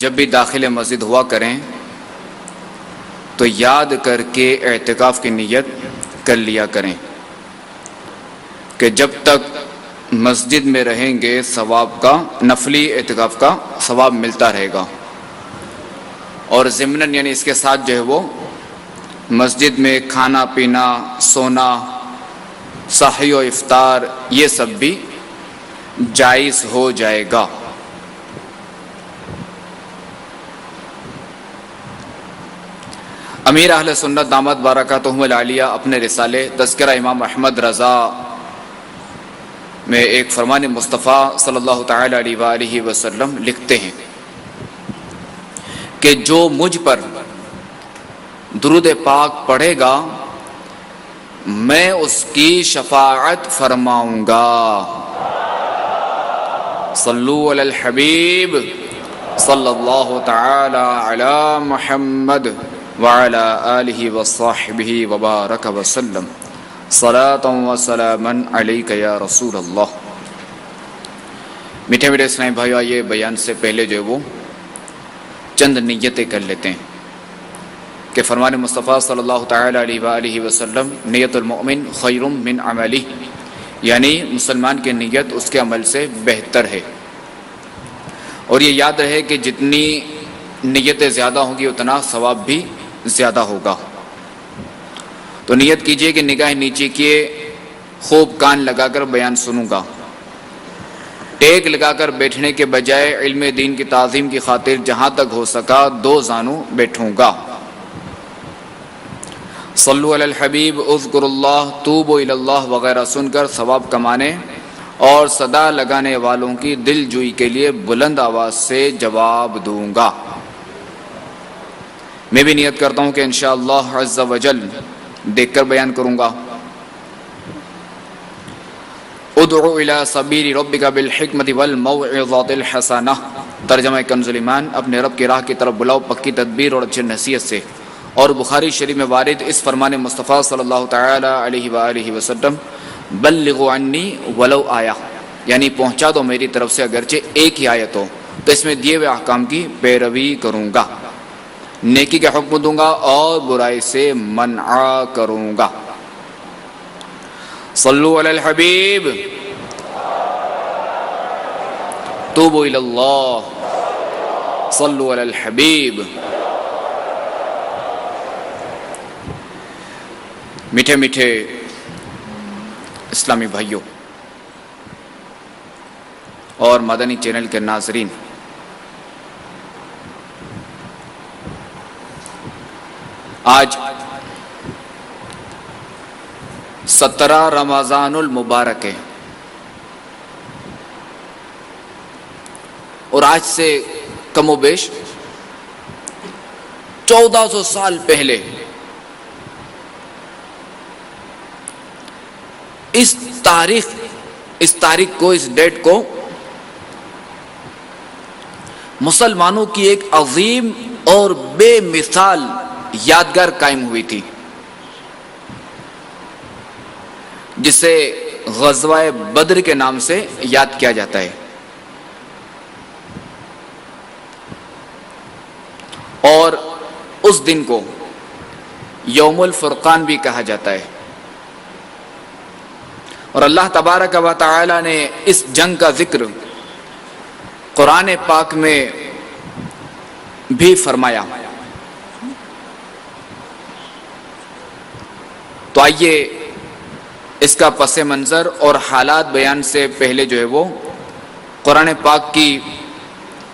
جب بھی داخل مسجد ہوا کریں تو یاد کر کے اعتکاف کی نیت کر لیا کریں کہ جب تک مسجد میں رہیں گے ثواب کا نفلی اعتکاف کا ثواب ملتا رہے گا، اور ضمناً یعنی اس کے ساتھ جو ہے وہ مسجد میں کھانا پینا، سونا، سحری و افطار یہ سب بھی جائز ہو جائے گا۔ امیر اہل سنت دامت برکاتہم العالیہ اپنے رسالے تذکرہ امام احمد رضا میں ایک فرمان مصطفیٰ صلی اللہ تعالی علیہ وآلہ وسلم لکھتے ہیں کہ جو مجھ پر درود پاک پڑھے گا میں اس کی شفاعت فرماؤں گا۔ صلو علی الحبیب صلی اللہ تعالی علی محمد وعلی آلہ وصحبہ وبارک وسلم صلاۃ و سلاما علیک یا رسول اللہ۔ میٹھے میٹھے اسلامی بھائیو، یہ بیان سے پہلے جو ہے وہ چند نیتیں کر لیتے ہیں کہ فرمان مصطفیٰ صلی اللہ تعالی علیہ وآلہ وسلم نیت المؤمن خیر من عملہ، یعنی مسلمان کی نیت اس کے عمل سے بہتر ہے، اور یہ یاد رہے کہ جتنی نیتیں زیادہ ہوں گی اتنا ثواب بھی زیادہ ہوگا۔ تو نیت کیجئے کہ نگاہ نیچے کیے خوب کان لگا کر بیان سنوں گا، ٹیک لگا کر بیٹھنے کے بجائے علم دین کی تعظیم کی خاطر جہاں تک ہو سکا دو زانوں بیٹھوں گا۔ صلو علی الحبیب اذکر اللہ توبوا الی اللہ وغیرہ سن کر ثواب کمانے اور صدا لگانے والوں کی دل جوئی کے لیے بلند آواز سے جواب دوں گا۔ میں بھی نیت کرتا ہوں کہ انشاءاللہ عز و جل دیکھ کر بیان کروں گا۔ ادعو الی سبیل ربک بالحکمت والموعظۃ الحسنہ، ترجمہ کنز ایمان، اپنے رب کی راہ کی طرف بلاؤ پکی تدبیر اور اچھی نصیحت سے۔ اور بخاری شریف میں وارد اس فرمان مصطفیٰ صلی اللہ تعالی علیہ وآلہ وسلم بلغوا عنی ولو آیہ، یعنی پہنچا دو میری طرف سے اگرچہ ایک ہی آیت ہو، تو اس میں دیے ہوئے احکام کی پیروی کروں گا، نیکی کا حکم دوں گا اور برائی سے منع کروں گا۔ صلو علی الحبیب توبوا الی اللہ صلو علی الحبیب۔ میٹھے میٹھے اسلامی بھائیوں اور مدنی چینل کے ناظرین، آج 17 رمضان المبارک ہے، اور آج سے کم و بیش 1400 سال پہلے اس تاریخ کو، اس ڈیٹ کو مسلمانوں کی ایک عظیم اور بے مثال یادگار قائم ہوئی تھی، جسے غزوہ بدر کے نام سے یاد کیا جاتا ہے، اور اس دن کو یوم الفرقان بھی کہا جاتا ہے۔ اور اللہ تبارک و تعالی نے اس جنگ کا ذکر قرآن پاک میں بھی فرمایا۔ تو آئیے اس کا پس منظر اور حالات بیان سے پہلے جو ہے وہ قرآن پاک کی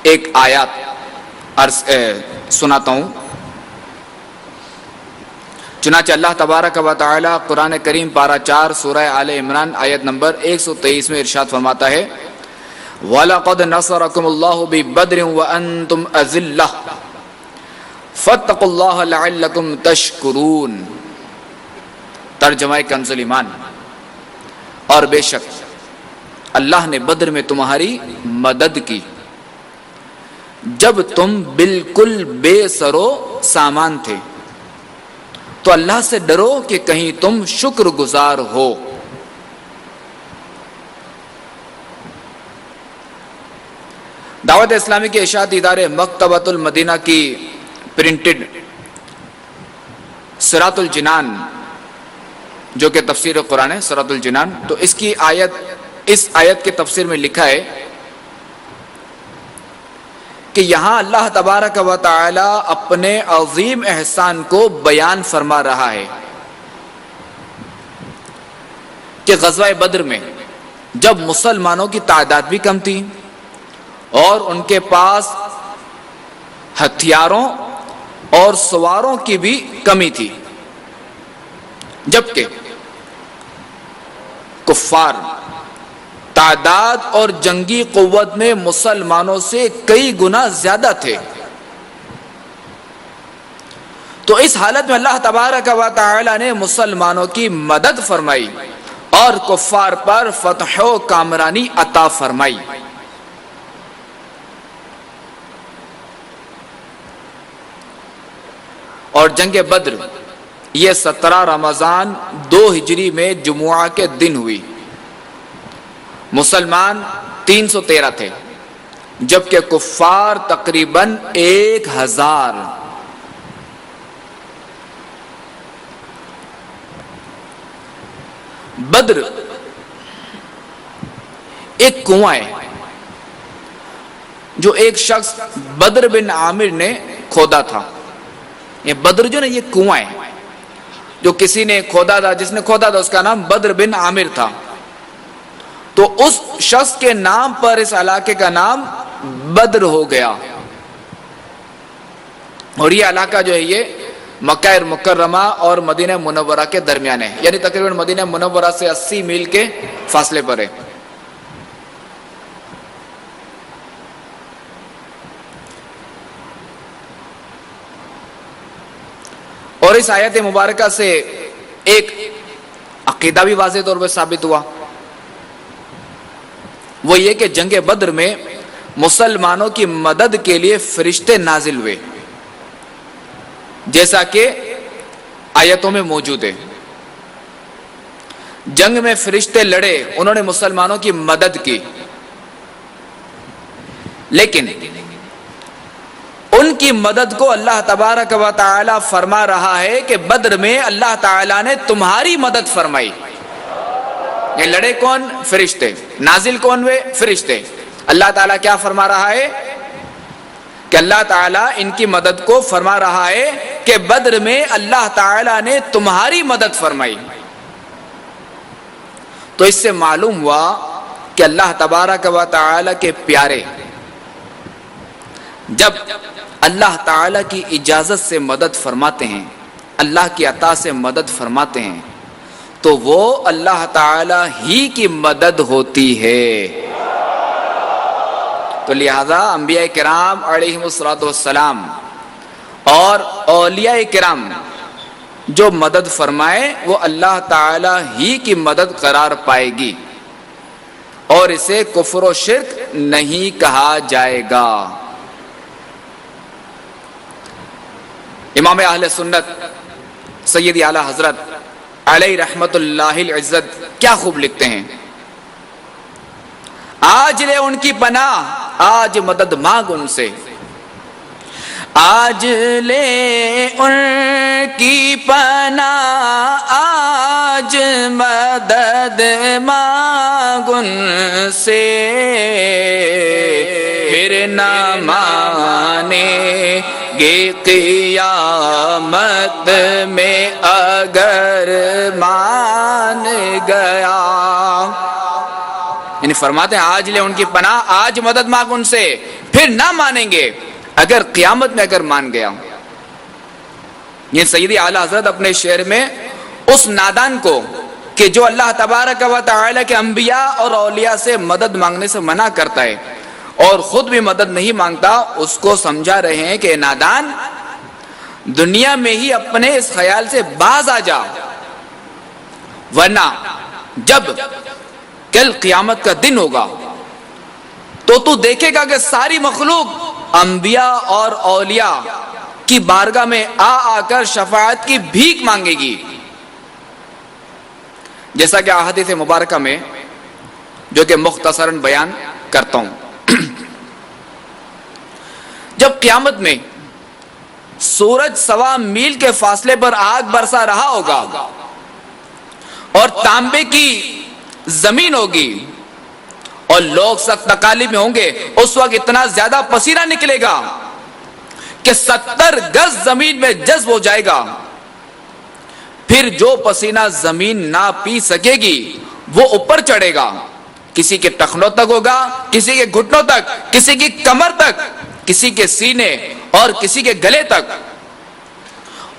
ایک آیات سناتا ہوں۔ چنانچہ اللہ تبارک و تعالی قرآن کریم پارہ 4 سورہ آل عمران آیت نمبر 123 میں ارشاد فرماتا ہے وَلَقَدْ نَصَرَكُمُ اللَّهُ بِبَدْرٍ وَأَنْتُمْ أَذِلَّةٌ فَاتَّقُوا اللَّهَ لَعَلَّكُمْ تَشْكُرُونَ۔ ترجمہ کنز ایمان، اور بے شک اللہ نے بدر میں تمہاری مدد کی جب تم بالکل بے سر و سامان تھے، تو اللہ سے ڈرو کہ کہیں تم شکر گزار ہو۔ دعوت اسلامی کے اشاعتی ادارے مکتبۃ المدینہ کی پرنٹڈ صراط الجنان جو کہ تفسیر قرآن ہے، صراط الجنان، تو اس آیت کے تفسیر میں لکھا ہے کہ یہاں اللہ تبارک و تعالی اپنے عظیم احسان کو بیان فرما رہا ہے کہ غزوہ بدر میں جب مسلمانوں کی تعداد بھی کم تھی اور ان کے پاس ہتھیاروں اور سواروں کی بھی کمی تھی، جبکہ کفار تعداد اور جنگی قوت میں مسلمانوں سے کئی گنا زیادہ تھے، تو اس حالت میں اللہ تبارک و تعالی نے مسلمانوں کی مدد فرمائی اور کفار پر فتح و کامرانی عطا فرمائی۔ اور جنگ بدر یہ 17 رمضان 2 ہجری میں جمعہ کے دن ہوئی۔ مسلمان 313 تھے جبکہ کفار تقریباً 1000۔ بدر ایک کنواں ہے جو ایک شخص بدر بن عامر نے کھودا تھا۔ یہ بدر جو نا یہ کنواں ہے جو کسی نے کھودا تھا، جس نے کھودا تھا اس کا نام بدر بن عامر تھا، تو اس شخص کے نام پر اس علاقے کا نام بدر ہو گیا۔ اور یہ علاقہ جو ہے یہ مکہ مکرمہ اور مدینہ منورہ کے درمیان ہے، یعنی تقریباً مدینہ منورہ سے 80 میل کے فاصلے پر ہے۔ اور اس آیت مبارکہ سے ایک عقیدہ بھی واضح طور پر ثابت ہوا، وہ یہ کہ جنگ بدر میں مسلمانوں کی مدد کے لیے فرشتے نازل ہوئے، جیسا کہ آیتوں میں موجود ہے۔ جنگ میں فرشتے لڑے، انہوں نے مسلمانوں کی مدد کی، لیکن ان کی مدد کو اللہ تبارک و تعالی فرما رہا ہے کہ بدر میں اللہ تعالی نے تمہاری مدد فرمائی۔ یہ لڑے کون؟ فرشتے۔ نازل کون ہوئے؟ فرشتے۔ اللہ تعالیٰ کیا فرما رہا ہے کہ اللہ تعالیٰ ان کی مدد کو فرما رہا ہے کہ بدر میں اللہ تعالیٰ نے تمہاری مدد فرمائی۔ تو اس سے معلوم ہوا کہ اللہ تبارک و تعالیٰ کے پیارے جب اللہ تعالیٰ کی اجازت سے مدد فرماتے ہیں، اللہ کی عطا سے مدد فرماتے ہیں، تو وہ اللہ تعالیٰ ہی کی مدد ہوتی ہے۔ تو لہذا انبیاء کرام علیہم السلام اور اولیاء کرام جو مدد فرمائے وہ اللہ تعالیٰ ہی کی مدد قرار پائے گی، اور اسے کفر و شرک نہیں کہا جائے گا۔ امام اہل سنت سیدی اعلی حضرت علیہ رحمت اللہ العزت کیا خوب لکھتے ہیں، آج لے ان کی پناہ، آج مدد مانگ ان سے، آج لے ان کی پناہ، آج مدد مانگ ان سے، پھر نہ مانے گے قیامت میں اگر مان گیا۔ یعنی فرماتے ہیں آج لے ان کی پناہ، آج مدد مانگ ان سے، پھر نہ مانیں گے اگر قیامت میں اگر مان گیا۔ یہ سیدی اعلی حضرت اپنے شعر میں اس نادان کو کہ جو اللہ تبارک و تعالی کے انبیاء اور اولیاء سے مدد مانگنے سے منع کرتا ہے اور خود بھی مدد نہیں مانگتا، اس کو سمجھا رہے ہیں کہ نادان دنیا میں ہی اپنے اس خیال سے باز آ جا، ورنہ جب کل قیامت کا دن ہوگا تو تو دیکھے گا کہ ساری مخلوق انبیاء اور اولیاء کی بارگاہ میں آ آ کر شفاعت کی بھیک مانگے گی۔ جیسا کہ احادیث مبارکہ میں جو کہ مختصراً بیان کرتا ہوں، جب قیامت میں سورج 1.25 میل کے فاصلے پر آگ برسا رہا ہوگا اور تانبے کی زمین ہوگی اور لوگ سخت تکالیف میں ہوں گے، اس وقت اتنا زیادہ پسینہ نکلے گا کہ 70 گز زمین میں جذب ہو جائے گا. پھر جو پسینہ زمین نہ پی سکے گی وہ اوپر چڑھے گا، کسی کے ٹخنوں تک ہوگا، کسی کے گھٹنوں تک، کسی کی کمر تک، کسی کے سینے اور کسی کے گلے تک،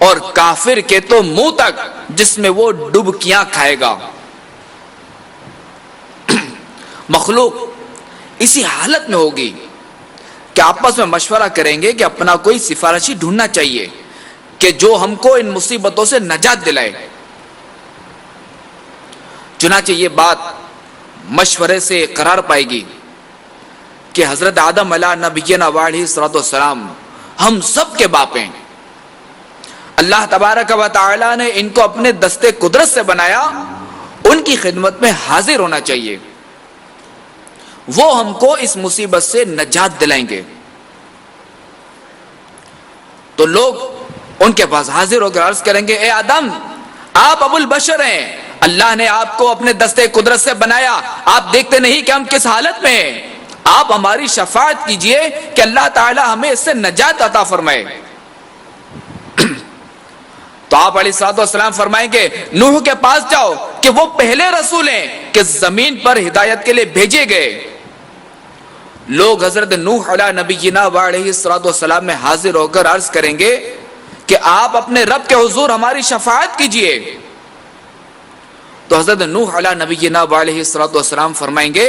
اور کافر کے تو منہ تک جس میں وہ ڈبکیاں کھائے گا. مخلوق اسی حالت میں ہوگی کہ آپس میں مشورہ کریں گے کہ اپنا کوئی سفارشی ڈھونڈنا چاہیے کہ جو ہم کو ان مصیبتوں سے نجات دلائے. چنانچہ یہ بات مشورے سے قرار پائے گی کہ حضرت آدم علیہ نبینا علیہ الصلوۃ والسلام ہم سب کے باپ ہیں. اللہ تبارک و تعالی نے ان کو اپنے دستے قدرت سے بنایا، ان کی خدمت میں حاضر ہونا چاہیے، وہ ہم کو اس مصیبت سے نجات دلائیں گے. تو لوگ ان کے پاس حاضر ہو کر عرض کریں گے، اے آدم آپ ابو البشر ہیں، اللہ نے آپ کو اپنے دستے قدرت سے بنایا، آپ دیکھتے نہیں کہ ہم کس حالت میں ہیں، آپ ہماری شفاعت کیجئے کہ اللہ تعالی ہمیں اس سے نجات عطا فرمائے. تو آپ علیہ الصلوۃ والسلام فرمائیں گے نوح کے پاس جاؤ کہ وہ پہلے رسول ہیں کہ زمین پر ہدایت کے لیے بھیجے گئے. لوگ حضرت نوح علیہ نبینا علیہ الصلوۃ والسلام میں حاضر ہو کر عرض کریں گے کہ آپ اپنے رب کے حضور ہماری شفاعت کیجئے. تو حضرت نوح علیہ نبینا علیہ الصلوۃ والسلام فرمائیں گے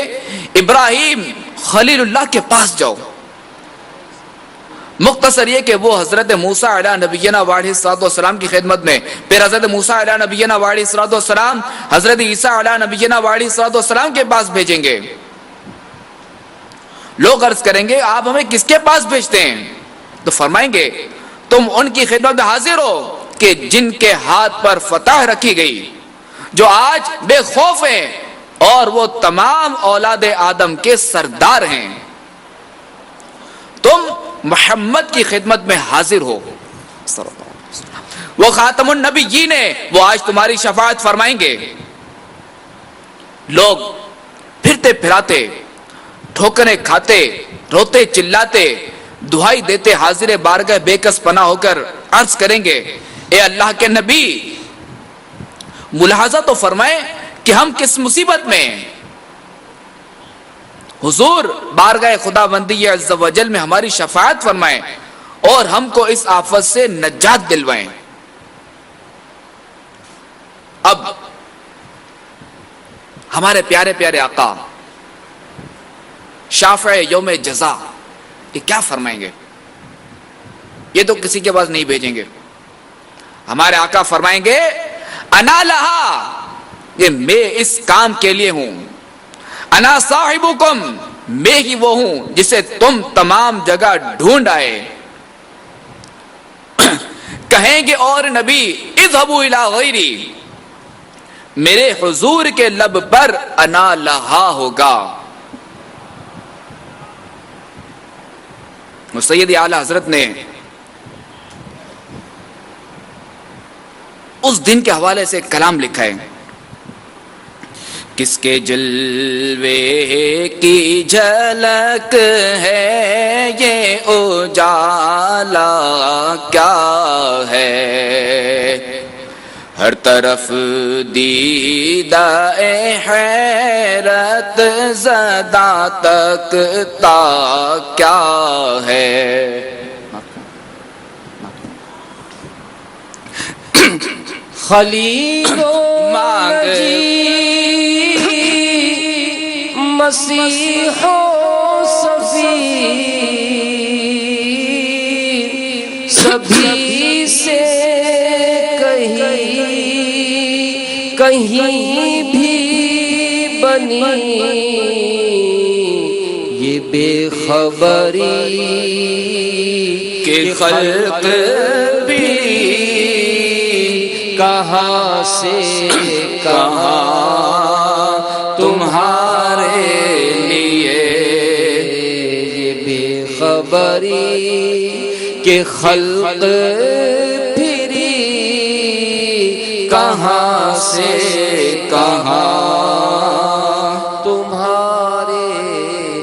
ابراہیم خلیل اللہ کے پاس جاؤ. مختصر یہ کہ وہ حضرت موسیٰ علیہ نبینا علیہ الصلوۃ والسلام کی خدمت میں، پھر حضرت موسیٰ علیہ نبینا علیہ الصلوۃ والسلام حضرت عیسیٰ علیہ نبینا علیہ الصلوۃ والسلام کے پاس بھیجیں گے. لوگ عرض کریں گے آپ ہمیں کس کے پاس بھیجتے ہیں؟ تو فرمائیں گے تم ان کی خدمت میں حاضر ہو کہ جن کے ہاتھ پر فتح رکھی گئی، جو آج بے خوف ہیں اور وہ تمام اولاد آدم کے سردار ہیں. تم محمد کی خدمت میں حاضر ہو، وہ خاتم النبیین ہیں، وہ آج تمہاری شفاعت فرمائیں گے. لوگ پھرتے پھراتے، ٹھوکریں کھاتے، روتے چلاتے، دہائی دیتے حاضر بارگاہ بے کس پناہ ہو کر عرض کریں گے اے اللہ کے نبی ملاحظہ تو فرمائیں کہ ہم کس مصیبت میں ہیں. حضور بارگاہ خدا بندی عز و جل میں ہماری شفاعت فرمائیں اور ہم کو اس آفت سے نجات دلوائیں. اب ہمارے پیارے پیارے آقا شافع یوم جزا یہ کیا فرمائیں گے؟ یہ تو کسی کے پاس نہیں بھیجیں گے. ہمارے آقا فرمائیں گے انا لہا، یہ میں اس کام کے لیے ہوں، انا صاحبکم، میں ہی وہ ہوں جسے تم تمام جگہ ڈھونڈ آئے. کہیں گے اور نبی اذهبوا الی غیری، میرے حضور کے لب پر انا لہا ہوگا. سید اعلی حضرت نے اس دن کے حوالے سے کلام لکھا ہے، کس کے جلوے کی جھلک ہے یہ اجالا کیا ہے، ہر طرف دیدہ حیرت زدہ تکتا کیا ہے. خلیل و نجی مسیح و صفی سبھی سے کہیں بھی بنی یہ بے خبری کہ خلق بھی کہاں سے کہاں تمہارے لیے یہ بے خبری خبری کہ خلق پھری کہاں سے کہاں تمہارے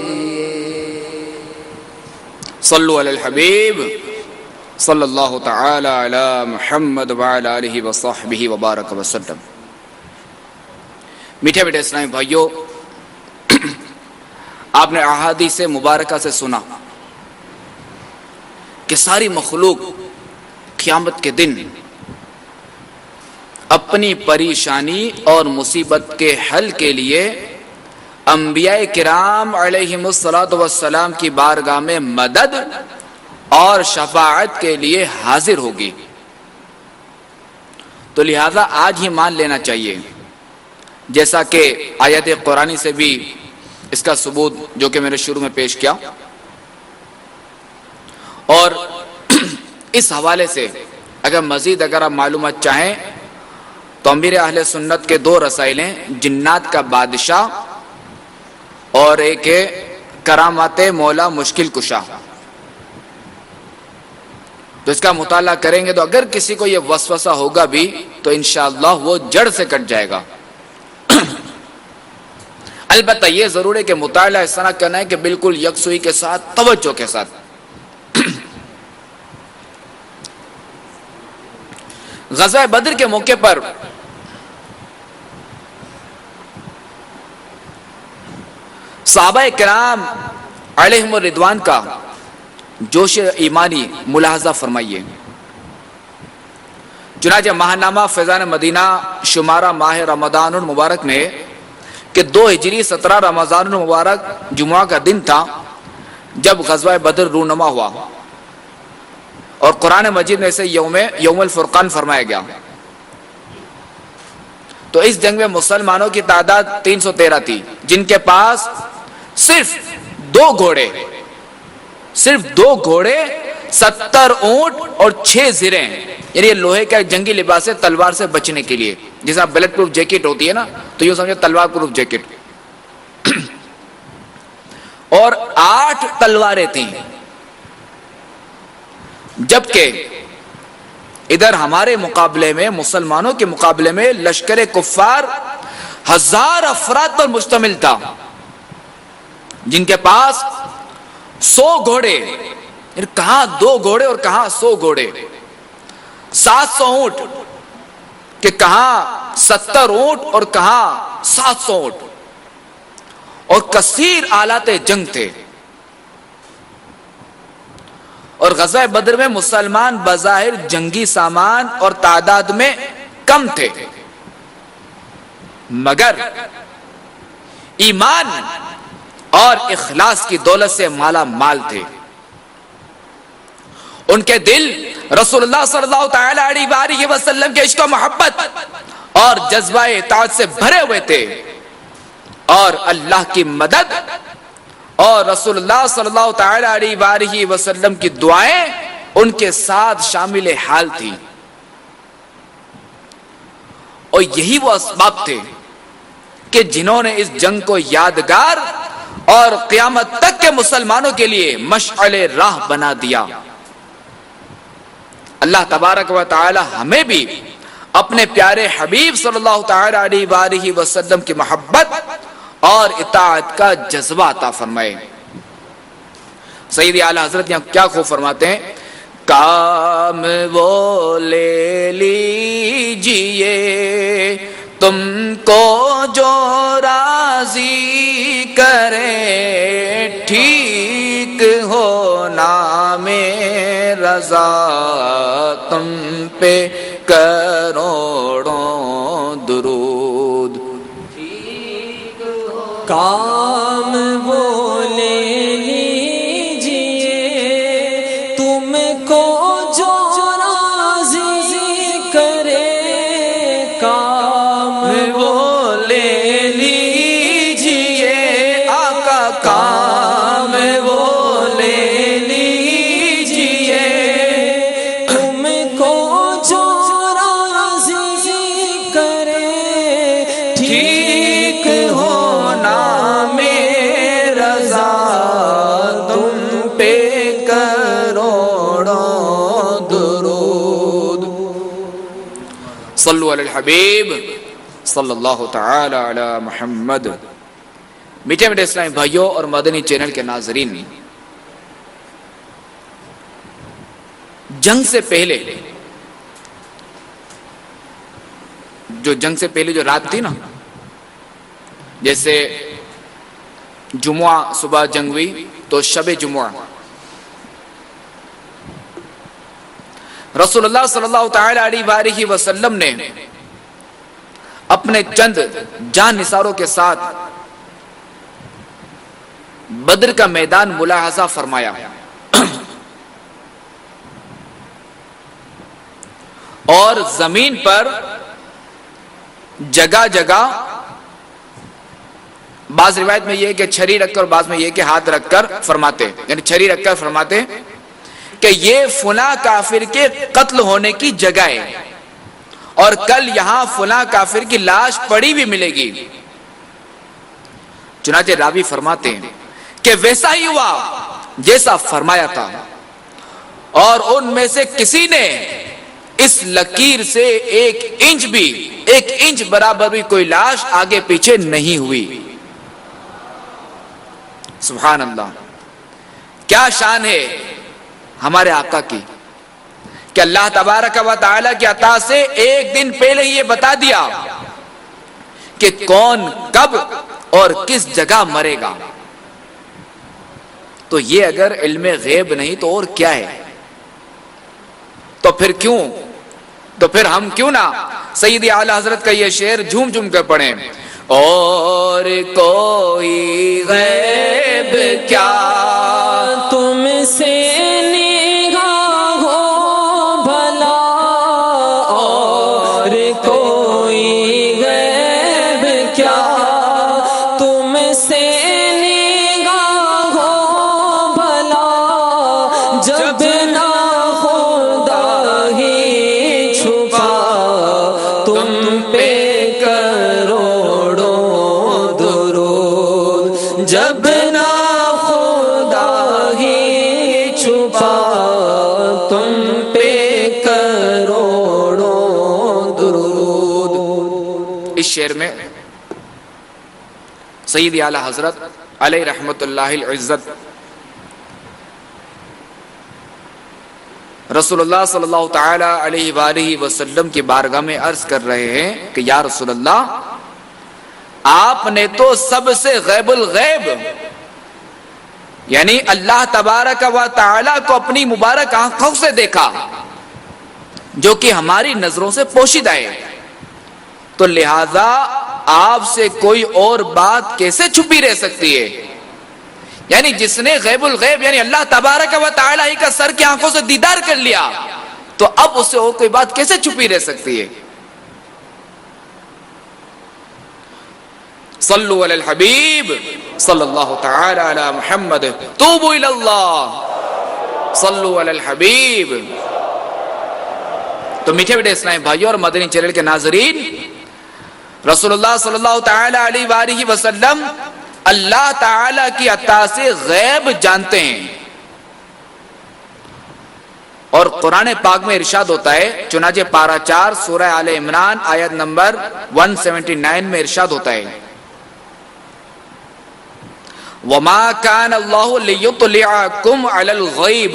لیے۔ صلو علی الحبیب صلی اللہ تعالی علی محمد وعلی آلہ وصحبہ وبارک وسلم۔ میٹھے میٹھے اسلامی بھائیوں، آپ نے احادیث مبارکہ سے سنا کہ ساری مخلوق قیامت کے دن اپنی پریشانی اور مصیبت کے حل کے لیے انبیاء کرام علیہم الصلاۃ والسلام کی بارگاہ میں مدد اور شفاعت کے لیے حاضر ہوگی۔ تو لہذا آج ہی مان لینا چاہیے، جیسا کہ آیت قرآنی سے بھی اس کا ثبوت جو کہ میں نے شروع میں پیش کیا، اور اس حوالے سے اگر مزید آپ معلومات چاہیں تو امیر اہل سنت کے 2 رسائل ہیں، جنات کا بادشاہ اور ایک ہے کرامات مولا مشکل کشا۔ تو اس کا مطالعہ کریں گے تو اگر کسی کو یہ وسوسہ ہوگا بھی تو انشاءاللہ وہ جڑ سے کٹ جائے گا۔ البتہ یہ ضرور ہے کہ مطالعہ اس طرح کرنا ہے کہ بالکل یکسوئی کے ساتھ، توجہ کے ساتھ۔ غزوہ بدر کے موقع پر صحابہ کرام علیہم الرضوان کا جوش ایمانی ملاحظہ فرمائیے۔ چنانچہ ماہنامہ فیضان مدینہ شمارہ ماہ رمضان المبارک میں کہ 2 ہجری 17 رمضان المبارک جمعہ کا دن تھا جب غزوہ بدر رونما ہوا، اور قرآن مجید میں اسے یوم الفرقان فرمایا گیا۔ تو اس جنگ میں مسلمانوں کی تعداد 313 تھی، جن کے پاس صرف 2 گھوڑے 70 اونٹ اور 6 زریں، یعنی یہ لوہے کا جنگی لباس ہے تلوار سے بچنے کے لیے، جیسا بلٹ پروف جیکٹ ہوتی ہے نا، تو یوں سمجھے تلوار پروف جیکٹ، اور 8 تلواریں تھیں۔ جبکہ ادھر ہمارے مقابلے میں، مسلمانوں کے مقابلے میں لشکر کفار 1000 افراد پر مشتمل تھا، جن کے پاس 100 گھوڑے، یعنی کہاں 2 گھوڑے اور کہاں 100 گھوڑے، 700 اونٹ کہ کہاں 70 اونٹ اور کہاں 700 اونٹ، اور کثیر آلات جنگ تھے۔ اور غزوہ بدر میں مسلمان بظاہر جنگی سامان اور تعداد میں کم تھے، مگر ایمان اور اخلاص کی دولت سے مالا مال تھے۔ ان کے دل رسول اللہ صلی اللہ تعالی علیہ وسلم کے عشق و محبت اور جذبہ اطاعت سے بھرے ہوئے تھے، اور اللہ کی مدد اور رسول اللہ صلی اللہ تعالی علیہ وسلم کی دعائیں ان کے ساتھ شامل حال تھی۔ اور یہی وہ اسباب تھے کہ جنہوں نے اس جنگ کو یادگار اور قیامت تک کے مسلمانوں کے لیے مشعل راہ بنا دیا۔ اللہ تبارک و تعالی ہمیں بھی اپنے پیارے حبیب صلی اللہ تعالی علیہ وسلم کی محبت اور اطاعت کا جذبہ عطا فرمائے۔ سیدی اعلیٰ حضرت یہاں کیا خوب فرماتے ہیں، کام وہ لے لیجئے تم کو جو راضی کرے، ٹھیک ہو نام رضا تم پہ کروڑوں درود۔ کام وہ لے لیجئے تم کو جو راضی کرے، کام وہ لے لیجئے آقا، کام وہ لے لیجئے تم کو جو راضی کرے، ٹھیک ہونا میں رضا تم پہ صلو علی الحبیب صلی اللہ تعالی علی محمد۔ میٹھے میٹھے اسلامی بھائیوں اور مدنی چینل کے ناظرین، جنگ سے پہلے جو رات تھی نا، جیسے جمعہ صبح جنگ ہوئی تو شب جمعہ رسول اللہ صلی اللہ تعالی علیہ وآلہ وسلم نے اپنے چند جان نثاروں کے ساتھ بدر کا میدان ملاحظہ فرمایا، اور زمین پر جگہ جگہ، بعض روایت میں یہ کہ چھری رکھ کر، بعض میں یہ کہ ہاتھ رکھ کر فرماتے، یعنی چھری رکھ کر فرماتے کہ یہ فلاں کافر کے قتل ہونے کی جگہ ہے، اور کل یہاں فلاں کافر کی لاش پڑی بھی ملے گی۔ چنانچہ راوی فرماتے ہیں کہ ویسا ہی ہوا جیسا فرمایا تھا، اور ان میں سے کسی نے اس لکیر سے ایک انچ برابر بھی کوئی لاش آگے پیچھے نہیں ہوئی۔ سبحان اللہ، کیا شان ہے ہمارے آقا کی کہ اللہ تبارک و تعالی کی عطا سے ایک دن پہلے ہی یہ بتا دیا کہ کون کب اور کس جگہ مرے گا۔ تو یہ اگر علم غیب نہیں تو اور کیا ہے؟ تو پھر ہم کیوں نہ سیدی اعلی حضرت کا یہ شعر جھوم جھوم کر پڑھیں، اور کوئی غیب کیا تم سے نگاہ ہو بھلا، اور کوئی غیب کیا تم سے نگاہ ہو بھلا، جب نہ خدا ہی چھپا تم پہ کروڑوں درود، جب نہ خدا ہی چھپا تم پہ کروڑوں درود۔ اس شعر میں سیدی اعلی حضرت علیہ رحمت اللہ العزت رسول اللہ صلی اللہ تعالی علیہ وآلہ وسلم کی بارگاہ میں عرض کر رہے ہیں کہ یا رسول اللہ، آپ نے تو سب سے غیب الغیب، یعنی اللہ تبارک و تعالی کو اپنی مبارک آنکھوں سے دیکھا، جو کہ ہماری نظروں سے پوشیدہ ہے، تو لہذا آپ سے کوئی اور بات کیسے چھپی رہ سکتی ہے؟ یعنی جس نے غیب الغیب یعنی اللہ تبارک و تعالی ہی کا سر کی آنکھوں سے دیدار کر لیا، تو اب اس سے اور کوئی بات کیسے چھپی رہ سکتی ہے؟ صلو علی الحبیب صلی اللہ تعالی علی محمد، توبوا الی اللہ، صلو علی الحبیب۔ تو میٹھے میٹھے اسلامی بھائیوں اور مدنی چینل کے ناظرین، رسول اللہ صلی اللہ تعالی علیہ وآلہ وسلم اللہ تعالی کی عطا سے غیب جانتے ہیں، اور قرآن پاک میں ارشاد ہوتا ہے، چنانچہ پارہ 4 سورہ آل عمران آیت نمبر 179 میں ارشاد ہوتا ہے، وَمَا كَانَ اللَّهُ لِيُطْلِعَكُمْ عَلَى الْغَيْبِ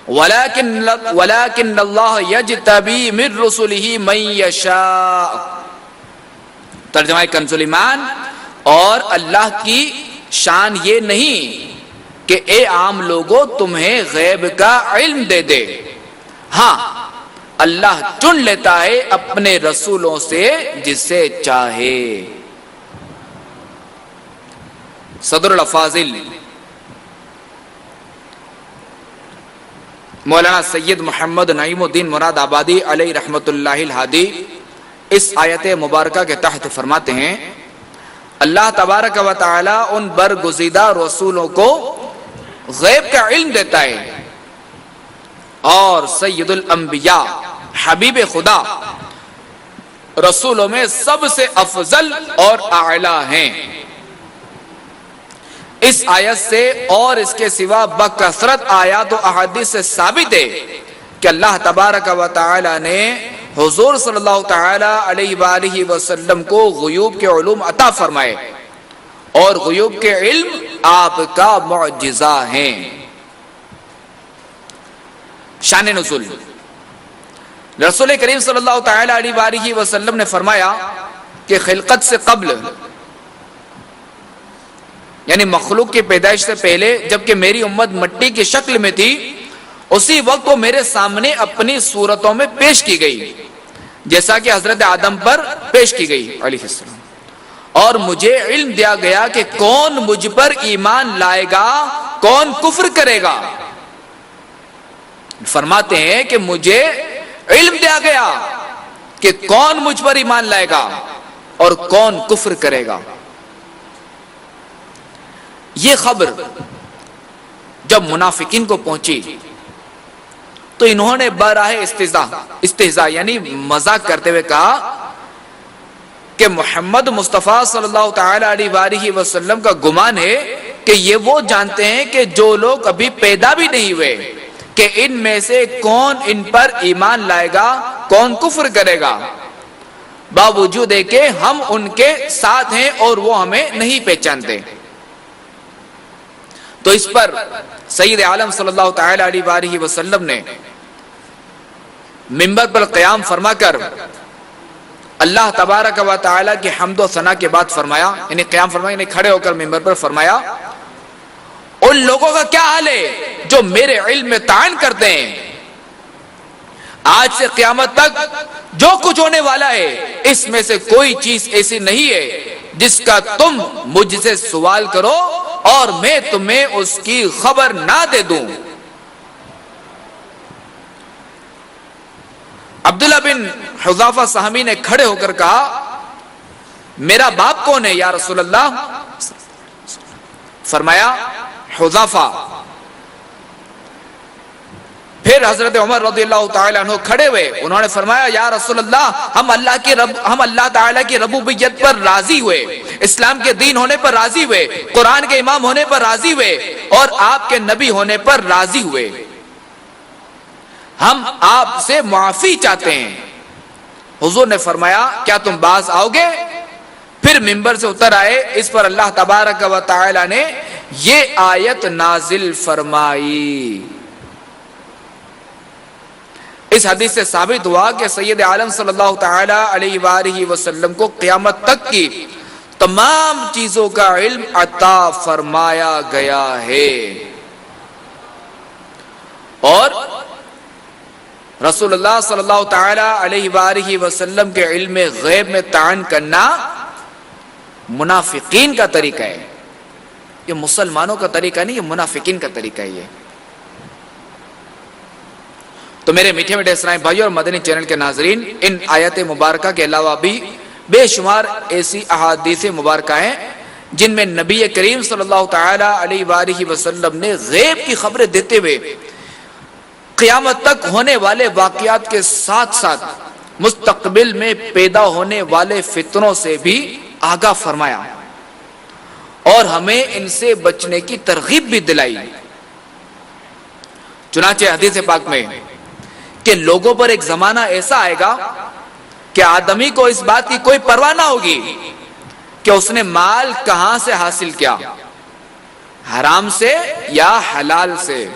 وَلَكِنَّ اللَّهَ يَجْتَبِي مِن رُّسُلِهِ مَن يَشَاءُ۔ ترجمہ کنز ایمان، اور اللہ کی شان یہ نہیں کہ اے عام لوگوں تمہیں غیب کا علم دے دے، ہاں اللہ چن لیتا ہے اپنے رسولوں سے جسے چاہے۔ صدر الافاضل مولانا سید محمد نعیم الدین مراد آبادی علیہ رحمت اللہ الہادی اس آیت مبارکہ کے تحت فرماتے ہیں، اللہ تبارک و تعالی ان برگزیدہ رسولوں کو غیب کا علم دیتا ہے، اور سید الانبیاء حبیب خدا رسولوں میں سب سے افضل اور اعلیٰ ہیں۔ اس آیت سے اور اس کے سوا بکثرت آیات و احادیث سے ثابت ہے کہ اللہ تبارک و تعالی نے حضور صلی اللہ تعالی علیہ وآلہ وسلم کو غیوب کے علوم عطا فرمائے اور غیوب کے علم آپ کا معجزہ ہیں۔ شان نزول، رسول کریم صلی اللہ تعالی علیہ وآلہ وسلم نے فرمایا کہ خلقت سے قبل، یعنی مخلوق کی پیدائش سے پہلے، جبکہ میری امت مٹی کی شکل میں تھی، اسی وقت وہ میرے سامنے اپنی صورتوں میں پیش کی گئی، جیسا کہ حضرت آدم پر پیش کی گئی علیہ السلام، اور مجھے علم دیا گیا کہ کون مجھ پر ایمان لائے گا، کون کفر کرے گا۔ فرماتے ہیں کہ مجھے علم دیا گیا کہ کون مجھ پر ایمان لائے گا اور کون کفر کرے گا۔ یہ خبر جب منافقین کو پہنچی تو انہوں نے براہ استہزاء یعنی مذاق کرتے ہوئے کہا کہ محمد مصطفیٰ صلی اللہ تعالی علیہ وآلہ وسلم کا گمان ہے کہ یہ وہ جانتے ہیں کہ جو لوگ ابھی پیدا بھی نہیں ہوئے کہ ان میں سے کون ان پر ایمان لائے گا، کون کفر کرے گا، باوجود ہے کہ ہم ان کے ساتھ ہیں اور وہ ہمیں نہیں پہچانتے۔ تو اس پر سید عالم صلی اللہ تعالی علیہ وآلہ وسلم نے منبر پر قیام فرما کر اللہ تبارک و تعالی کی حمد و ثنا کے بعد فرمایا، یعنی قیام فرمایا یعنی کھڑے ہو کر منبر پر فرمایا، ان لوگوں کا کیا حال ہے جو میرے علم میں طعن کرتے ہیں؟ آج سے قیامت تک جو کچھ ہونے والا ہے اس میں سے کوئی چیز ایسی نہیں ہے جس کا تم مجھ سے سوال کرو اور میں تمہیں اس کی خبر نہ دے دوں۔ عبداللہ بن حذافہ سہمی نے کھڑے ہو کر کہا، میرا باپ کون ہے یا رسول اللہ؟ فرمایا حذافہ۔ پھر حضرت عمر رضی اللہ تعالی عنہ کھڑے ہوئے، انہوں نے فرمایا یا رسول اللہ، ہم اللہ تعالیٰ کی ربوبیت پر راضی ہوئے، اسلام کے دین ہونے پر راضی ہوئے، قرآن کے امام ہونے پر راضی ہوئے اور آپ کے نبی ہونے پر راضی ہوئے، ہم آپ سے معافی چاہتے ہیں۔ حضور نے فرمایا کیا تم باز آؤ گے؟ پھر منبر سے اتر آئے۔ اس پر اللہ تبارک و تعالی نے یہ آیت نازل فرمائی۔ اس حدیث سے ثابت ہوا کہ سید عالم صلی اللہ تعالی علیہ وآلہ وسلم کو قیامت تک کی تمام چیزوں کا علم عطا فرمایا گیا ہے، اور رسول اللہ صلی اللہ تعالی علیہ وآلہ وسلم کے علم غیب میں طعن کرنا منافقین کا طریقہ ہے، یہ مسلمانوں کا طریقہ نہیں، یہ منافقین کا طریقہ ہے یہ۔ تو میرے میٹھے میٹھے اسلامی بھائیوں اور مدنی چینل کے ناظرین، ان آیت مبارکہ کے علاوہ بھی بے شمار ایسی احادیث مبارکہ ہیں جن میں نبی کریم صلی اللہ تعالی علیہ وآلہ وسلم نے غیب کی خبریں دیتے ہوئے قیامت تک ہونے والے واقعات کے ساتھ ساتھ مستقبل میں پیدا ہونے والے فتنوں سے بھی آگاہ فرمایا اور ہمیں ان سے بچنے کی ترغیب بھی دلائی۔ چنانچہ حدیث پاک میں کہ لوگوں پر ایک زمانہ ایسا آئے گا کہ آدمی کو اس بات کی کوئی پرواہ نہ ہوگی کہ اس نے مال کہاں سے حاصل کیا، حرام سے یا حلال سے۔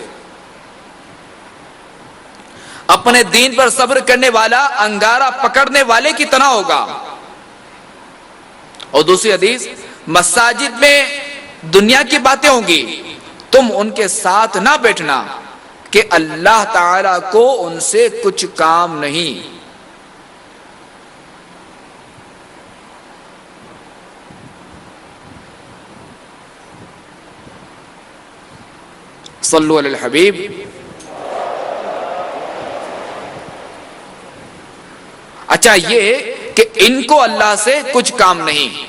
اپنے دین پر صبر کرنے والا انگارہ پکڑنے والے کی طرح ہوگا۔ اور دوسری حدیث، مساجد میں دنیا کی باتیں ہوں گی، تم ان کے ساتھ نہ بیٹھنا کہ اللہ تعالی کو ان سے کچھ کام نہیں۔ صلو علی الحبیب۔ اچھا یہ کہ ان کو اللہ سے کچھ کام نہیں،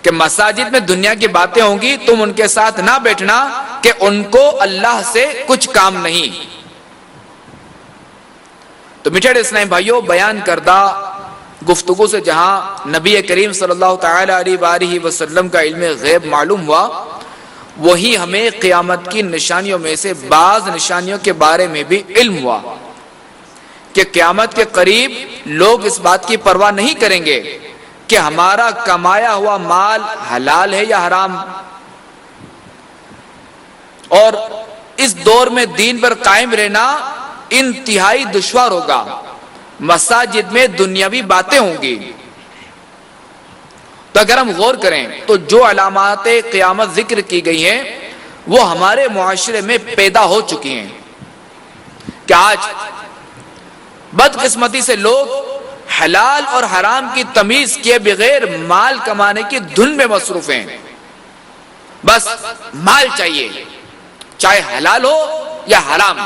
کہ مساجد میں دنیا کی باتیں ہوں گی، تم ان کے ساتھ نہ بیٹھنا کہ ان کو اللہ سے کچھ کام نہیں۔ تو میٹھے اسلامی بھائیوں، بیان کردہ گفتگو سے جہاں نبی کریم صلی اللہ تعالی علیہ وآلہ وسلم کا علم غیب معلوم ہوا، وہی ہمیں قیامت کی نشانیوں میں سے بعض نشانیوں کے بارے میں بھی علم ہوا کہ قیامت کے قریب لوگ اس بات کی پرواہ نہیں کریں گے کہ ہمارا کمایا ہوا مال حلال ہے یا حرام. اور اس دور میں دین پر قائم رہنا انتہائی دشوار ہوگا. مساجد میں دنیاوی باتیں ہوں گی. تو اگر ہم غور کریں تو جو علامات قیامت ذکر کی گئی ہیں وہ ہمارے معاشرے میں پیدا ہو چکی ہیں کہ آج بدقسمتی سے لوگ حلال اور حرام کی تمیز کیے بغیر مال کمانے کی دھن میں مصروف ہیں. بس مال چاہیے، چاہے حلال ہو یا حرام،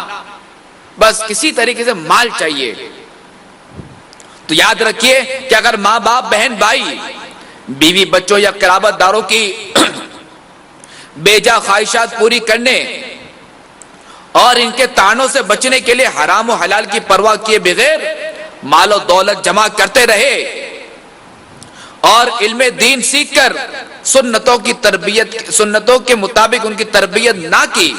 بس کسی طریقے سے مال چاہیے. تو یاد رکھیے کہ اگر ماں باپ، بہن بھائی، بیوی بچوں یا قرابت داروں کی بیجا خواہشات پوری کرنے اور ان کے طعنوں سے بچنے کے لیے حرام و حلال کی پرواہ کیے بغیر مال و دولت جمع کرتے رہے اور علم دین سیکھ کر سنتوں کے مطابق ان کی تربیت نہ کی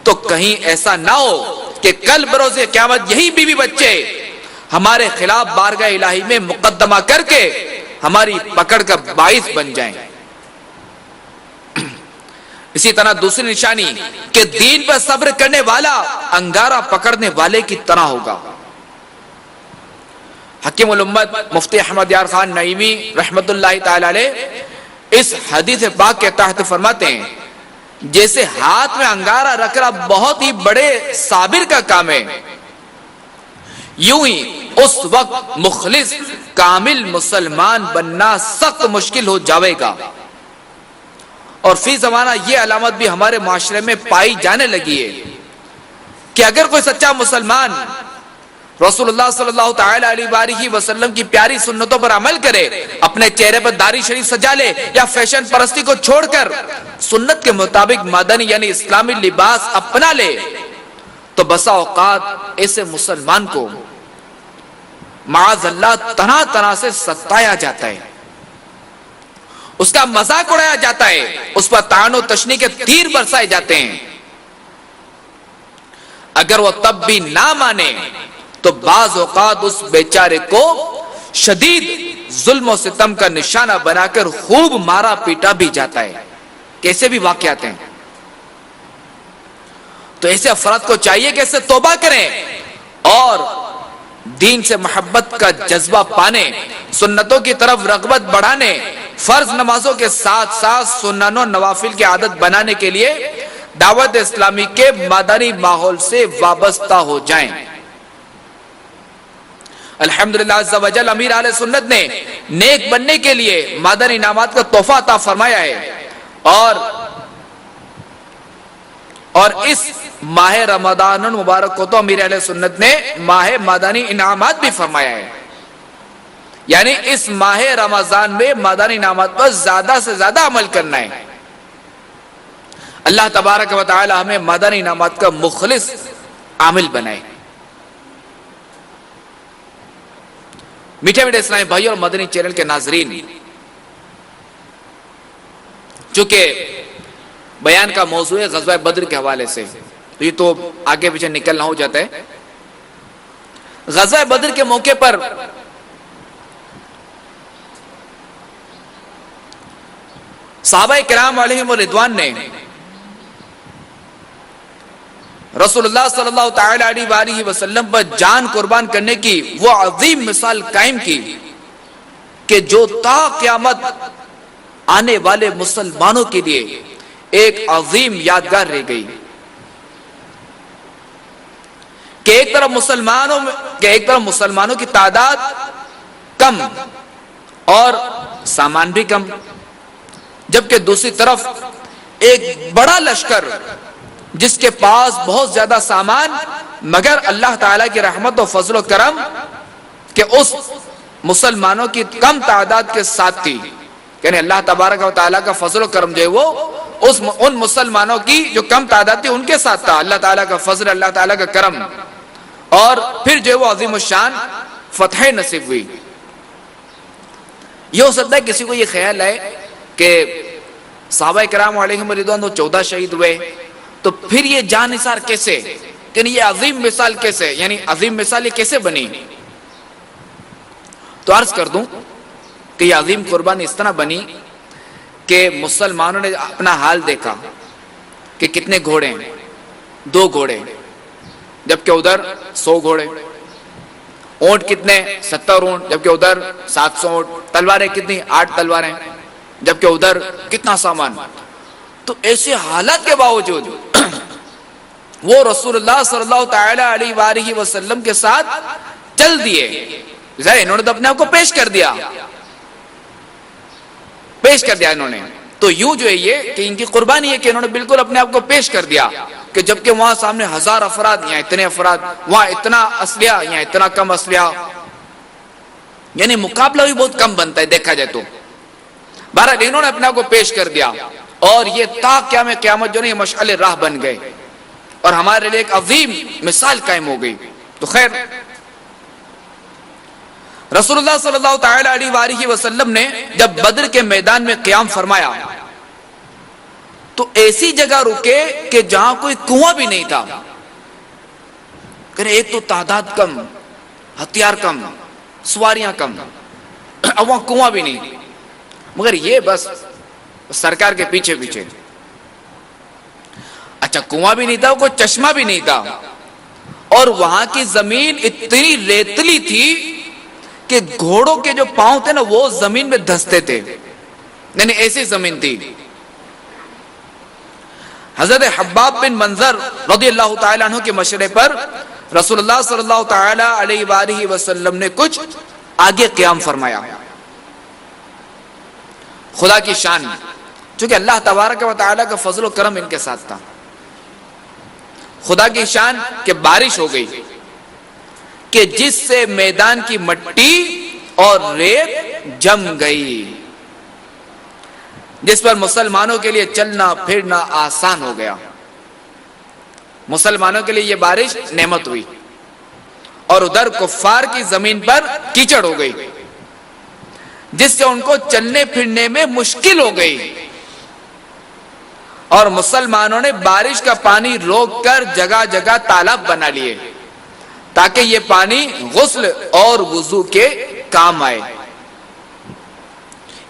تو کہیں ایسا نہ ہو کہ کل بروز قیامت یہی بیوی بچے ہمارے خلاف بارگاہ الہی میں مقدمہ کر کے ہماری پکڑ کا باعث بن جائیں. اسی طرح دوسری نشانی کہ دین پر صبر کرنے والا انگارہ پکڑنے والے کی طرح ہوگا. حکیم الامت مفتی احمد یار خان نعیمی رحمت اللہ تعالی علیہ اس حدیث پاک کے تحت فرماتے ہیں جیسے ہاتھ میں انگارہ رکھنا بہت ہی بڑے صابر کا کام ہے، یوں ہی اس وقت مخلص کامل مسلمان بننا سخت مشکل ہو جاوے گا. اور فی زمانہ یہ علامت بھی ہمارے معاشرے میں پائی جانے لگی ہے کہ اگر کوئی سچا مسلمان رسول اللہ صلی اللہ تعالی علیہ وآلہ وسلم کی پیاری سنتوں پر عمل کرے، اپنے چہرے پر داڑھی شریف سجا لے یا فیشن پرستی کو چھوڑ کر سنت کے مطابق مدنی یعنی اسلامی لباس اپنا لے، تو بسا اوقات ایسے مسلمان کو معاذ اللہ طرح طرح سے ستایا جاتا ہے، اس کا مذاق اڑایا جاتا ہے، اس پر طعن و تشنیع کے تیر برسائے جاتے ہیں. اگر وہ تب بھی نہ مانے تو بعض اوقات اس بیچارے کو شدید ظلم و ستم کا نشانہ بنا کر خوب مارا پیٹا بھی جاتا ہے. کیسے بھی واقعات ہیں. تو ایسے افراد کو چاہیے کہ اس سے توبہ کریں اور دین سے محبت کا جذبہ پانے، سنتوں کی طرف رغبت بڑھانے، فرض نمازوں کے ساتھ ساتھ سنن و نوافل کی عادت بنانے کے لیے دعوت اسلامی کے مدنی ماحول سے وابستہ ہو جائیں. الحمدللہ عز و جل امیر اہل سنت نے نیک بننے کے لیے مدنی انعامات کا تحفہ عطا فرمایا ہے اور اس ماہ رمضان المبارک کو تو امیر اہل سنت نے ماہ مدنی انعامات بھی فرمایا ہے. یعنی اس ماہ رمضان میں مدنی انعامات پر زیادہ سے زیادہ عمل کرنا ہے. اللہ تبارک و تعالی ہمیں مدنی انعامات کا مخلص عامل بنائے. میٹھے میٹھے اسلامی بھائی اور مدنی چینل کے ناظرین، چونکہ بیان کا موضوع ہے غزوہ بدر کے حوالے سے، تو یہ تو آگے پیچھے نکلنا ہو جاتا ہے. غزوہ بدر کے موقع پر صحابہ کرام علیہم رضوان نے رسول اللہ صلی اللہ تعالی علیہ وآلہ وسلم پر جان قربان کرنے کی وہ عظیم مثال قائم کی کہ جو تا قیامت آنے والے مسلمانوں کے لیے ایک عظیم یادگار رہ گئی. کہ ایک طرف مسلمانوں کی تعداد کم اور سامان بھی کم، جبکہ دوسری طرف ایک بڑا لشکر جس کے پاس بہت زیادہ سامان مگر اللہ تعالیٰ کی رحمت و فضل و کرم کہ اس مسلمانوں کی کم تعداد کے ساتھ تھی. یعنی اللہ تبارک و تعالیٰ کا فضل و کرم جو ہے وہ ان مسلمانوں کی جو کم تعداد تھی ان کے ساتھ تھا. اللہ تعالیٰ کا فضل، اللہ تعالیٰ کا کرم، اور پھر جو ہے وہ عظیم الشان فتح نصیب ہوئی. یہ ہو سکتا ہے کسی کو یہ خیال ہے کہ صحابہ کرام علیہم رضوان 14 شہید ہوئے، تو پھر یہ جان نثار کیسے، یعنی یہ عظیم مثال کیسے، یعنی عظیم مثال یہ کیسے بنی؟ تو عرض کر دوں کہ یہ عظیم قربانی اس طرح بنی کہ مسلمانوں نے اپنا حال دیکھا کہ کتنے گھوڑے ہیں، 2 گھوڑے، جبکہ ادھر 100 گھوڑے، اونٹ کتنے، 70 اونٹ، جبکہ ادھر 700 اونٹ، تلواریں کتنی، 8 تلواریں، جبکہ ادھر کتنا سامان۔ تو ایسے حالات کے باوجود وہ رسول اللہ صلی اللہ تعالی علیہ وآلہ وسلم کے ساتھ چل دیے، انہوں نے تو اپنے آپ کو پیش کر دیا انہوں نے۔ تو یوں جو ہے یہ کہ ان کی قربانی ہے کہ انہوں نے بالکل اپنے آپ کو پیش کر دیا، کہ جبکہ وہاں سامنے 1000 افراد، یہاں اتنے افراد، وہاں اتنا اسلحہ، یہاں اتنا کم اسلحہ، یعنی مقابلہ بھی بہت کم بنتا ہے دیکھا جائے تو۔ بہرحال انہوں نے اپنے آپ کو پیش کر دیا، اور یہ تا قیامت جو ہے یہ مشعل راہ بن گئے، اور ہمارے لیے ایک عظیم مثال قائم ہو گئی۔ تو خیر، رسول اللہ صلی اللہ تعالی علیہ وآلہ وسلم نے جب بدر کے میدان میں قیام فرمایا تو ایسی جگہ رکے کہ جہاں کوئی کنواں بھی نہیں تھا۔ ایک تو تعداد کم، ہتھیار کم، سواریاں کم، اب وہاں کنواں بھی نہیں، مگر یہ بس سرکار کے پیچھے پیچھے۔ اچھا، کنواں بھی نہیں تھا، کوئی چشمہ بھی نہیں تھا، اور وہاں کی زمین اتنی ریتلی تھی کہ گھوڑوں کے جو پاؤں تھے نا وہ زمین میں دھستے تھے، یعنی ایسی زمین تھی۔ حضرت حباب بن منظر رضی اللہ تعالیٰ عنہ کے مشورے پر رسول اللہ صلی اللہ تعالی علیہ وآلہ وسلم نے کچھ آگے قیام فرمایا۔ خدا کی شان، چونکہ اللہ تبارک و تعالیٰ کا فضل و کرم ان کے ساتھ تھا، خدا کی شان کہ بارش ہو گئی کہ جس سے میدان کی مٹی اور ریت جم گئی، جس پر مسلمانوں کے لیے چلنا پھرنا آسان ہو گیا۔ مسلمانوں کے لیے یہ بارش نعمت ہوئی، اور ادھر کفار کی زمین پر کیچڑ ہو گئی، جس سے ان کو چلنے پھرنے میں مشکل ہو گئی، اور مسلمانوں نے بارش کا پانی روک کر جگہ جگہ تالاب بنا لیے تاکہ یہ پانی غسل اور وضو کے کام آئے۔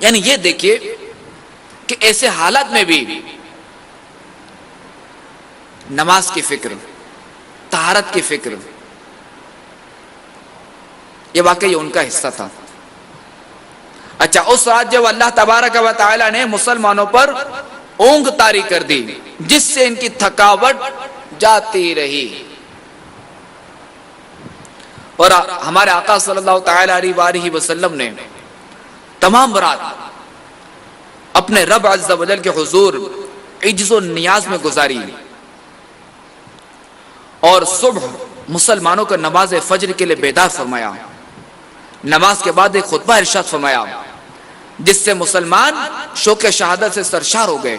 یعنی یہ دیکھیے کہ ایسے حالات میں بھی نماز کی فکر، طہارت کی فکر، یہ واقعی ان کا حصہ تھا۔ اچھا، اس رات جب اللہ تبارک و تعالی نے مسلمانوں پر اونگ طاری کر دی جس سے ان کی تھکاوٹ جاتی رہی، اور ہمارے آقا صلی اللہ تعالی علیہ وآلہ وسلم نے تمام رات اپنے رب عز و جل کے حضور عجز و نیاز میں گزاری، اور صبح مسلمانوں کو نماز فجر کے لیے بیدار فرمایا، نماز کے بعد ایک خطبہ ارشاد فرمایا جس سے مسلمان شوق شہادت سے سرشار ہو گئے۔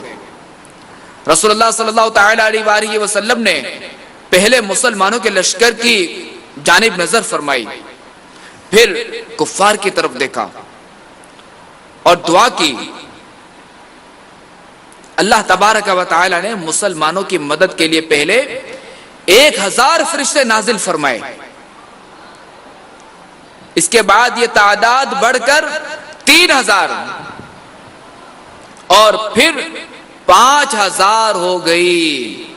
رسول اللہ صلی اللہ تعالی علیہ وآلہ وسلم نے پہلے مسلمانوں کے لشکر کی جانب نظر فرمائی، پھر کفار کی طرف دیکھا اور دعا کی۔ اللہ تبارک و تعالی نے مسلمانوں کی مدد کے لیے پہلے 1000 فرشتے نازل فرمائے، اس کے بعد یہ تعداد بڑھ کر 3000 اور پھر 5000 ہو گئی،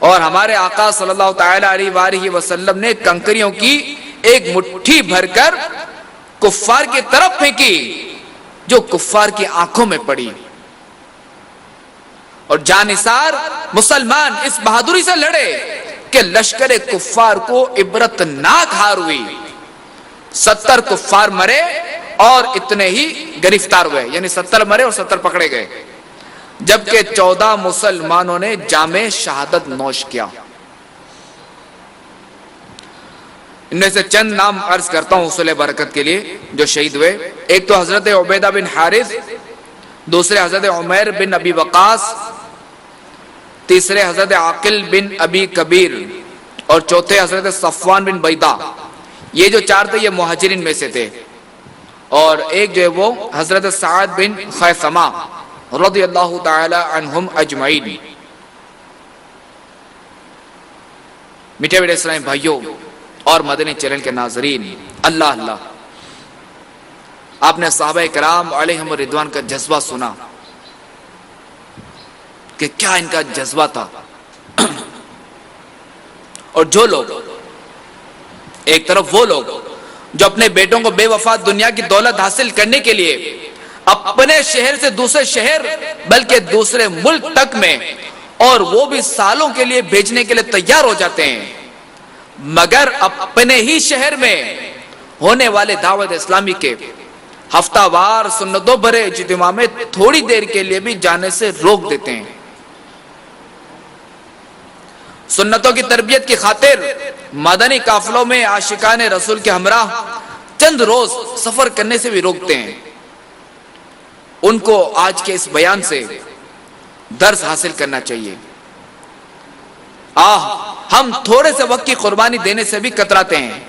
اور ہمارے آقا صلی اللہ تعالی علیہ وآلہ وسلم نے کنکریوں کی ایک مٹھی بھر کر کفار کی طرف پھینکی جو کفار کی آنکھوں میں پڑی، اور جانثار مسلمان اس بہادری سے لڑے کہ لشکر کفار کو عبرتناک ہار ہوئی۔ 70 کفار مرے اور اتنے ہی گرفتار ہوئے، یعنی 70 مرے اور 70 پکڑے گئے، جبکہ 14 مسلمانوں نے جام شہادت نوش کیا۔ ان میں سے چند نام عرض کرتا ہوں حصول برکت کے لیے جو شہید ہوئے۔ ایک تو حضرت عبیدہ بن حارث، دوسرے حضرت عمیر بن ابی وقاص، تیسرے حضرت عاقل بن ابی کبیر، اور چوتھے حضرت صفوان بن بیدہ۔ یہ جو 4 تھے یہ مہاجرین میں سے تھے، اور ایک جو ہے وہ حضرت سعد بن خیثمہ رضی اللہ تعالی عنہم اجمعین۔ میٹھے میٹھے اسلامی بھائیوں اور مدنی چینل کے ناظرین، اللہ اللہ، آپ نے صحابہ کرام علیہم الرضوان کا جذبہ سنا کہ کیا ان کا جذبہ تھا۔ اور جو لوگ، ایک طرف وہ لوگ جو اپنے بیٹوں کو بے وفا دنیا کی دولت حاصل کرنے کے لیے اپنے شہر سے دوسرے شہر بلکہ دوسرے ملک تک میں اور وہ بھی سالوں کے لیے بھیجنے کے لیے تیار ہو جاتے ہیں، مگر اپنے ہی شہر میں ہونے والے دعوت اسلامی کے ہفتہ وار سنتوں بھرے اجتماع میں تھوڑی دیر کے لیے بھی جانے سے روک دیتے ہیں۔ سنتوں کی تربیت کی خاطر مدنی قافلوں میں عاشقان رسول کے ہمراہ چند روز سفر کرنے سے بھی روکتے ہیں۔ ان کو آج کے اس بیان سے درس حاصل کرنا چاہیے۔ ہم تھوڑے سے وقت کی قربانی دینے سے بھی کتراتے ہیں،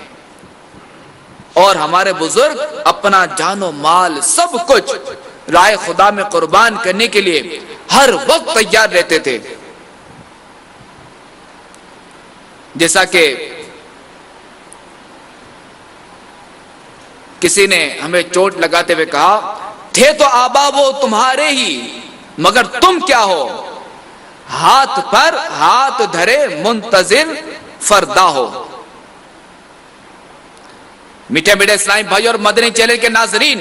اور ہمارے بزرگ اپنا جان و مال سب کچھ راہ خدا میں قربان کرنے کے لیے ہر وقت تیار رہتے تھے۔ جیسا کہ کسی نے ہمیں چوٹ لگاتے ہوئے کہا، تھے تو آبا وہ تمہارے ہی، مگر تم کیا ہو، ہاتھ پر ہاتھ دھرے منتظر فردا ہو۔ میٹھے میٹھے اسلامی بھائی اور مدنی چینل کے ناظرین،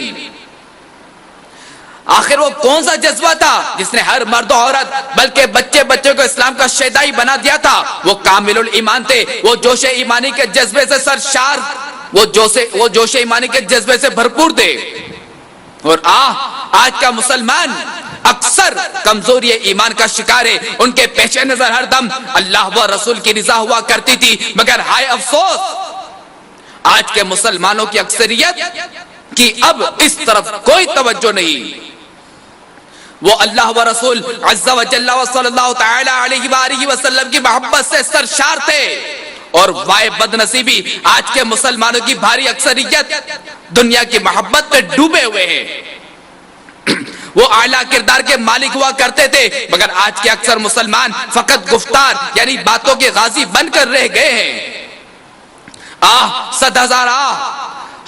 آخر وہ کون سا جذبہ تھا جس نے ہر مرد و عورت بلکہ بچے بچے کو اسلام کا شیدائی بنا دیا تھا؟ وہ کامل الایمان تھے، وہ جوش ایمانی کے جذبے سے سرشار، وہ جوش ایمانی کے جذبے سے بھرپور تھے۔ اور آج کا مسلمان اکثر کمزوری ایمان کا شکار ہے۔ ان کے پیش نظر ہر دم اللہ و رسول کی رضا ہوا کرتی تھی، مگر ہائے افسوس، آج کے مسلمانوں کی اکثریت کی اب اس طرف کوئی توجہ نہیں۔ وہ اللہ و رسول عز و جل و صلی اللہ تعالی علیہ وآلہ وسلم کی محبت سے سرشار تھے، اور وائے بد نصیبی آج کے مسلمانوں کی بھاری اکثریت دنیا کی محبت میں ڈوبے ہوئے ہیں۔ وہ اعلیٰ کردار کے مالک ہوا کرتے تھے، مگر آج کے اکثر مسلمان فقط گفتار یعنی باتوں کے غازی بن کر رہ گئے ہیں۔ صد ہزار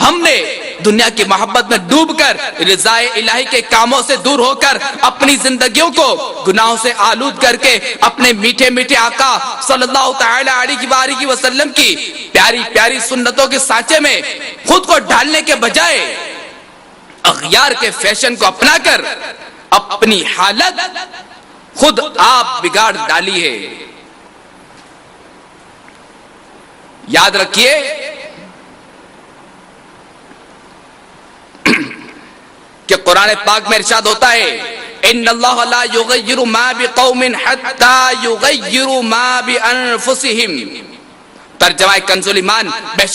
ہم نے دنیا کی محبت میں ڈوب کر رضائے الہی کے کاموں سے دور ہو کر اپنی زندگیوں کو گناہوں سے آلود کر کے اپنے میٹھے میٹھے آقا صلی اللہ تعالی علیہ وسلم کی پیاری پیاری سنتوں کے سانچے میں خود کو ڈالنے کے بجائے اغیار کے فیشن کو اپنا کر اپنی حالت خود آپ بگاڑ ڈالی ہے۔ یاد رکھیے کہ قرآن پاک میں ارشاد ہوتا ہے، ان اللہ لا یغیر ما بقوم حتی یغیروا ما بانفسہم۔ ترجمہ کنز الایمان، بے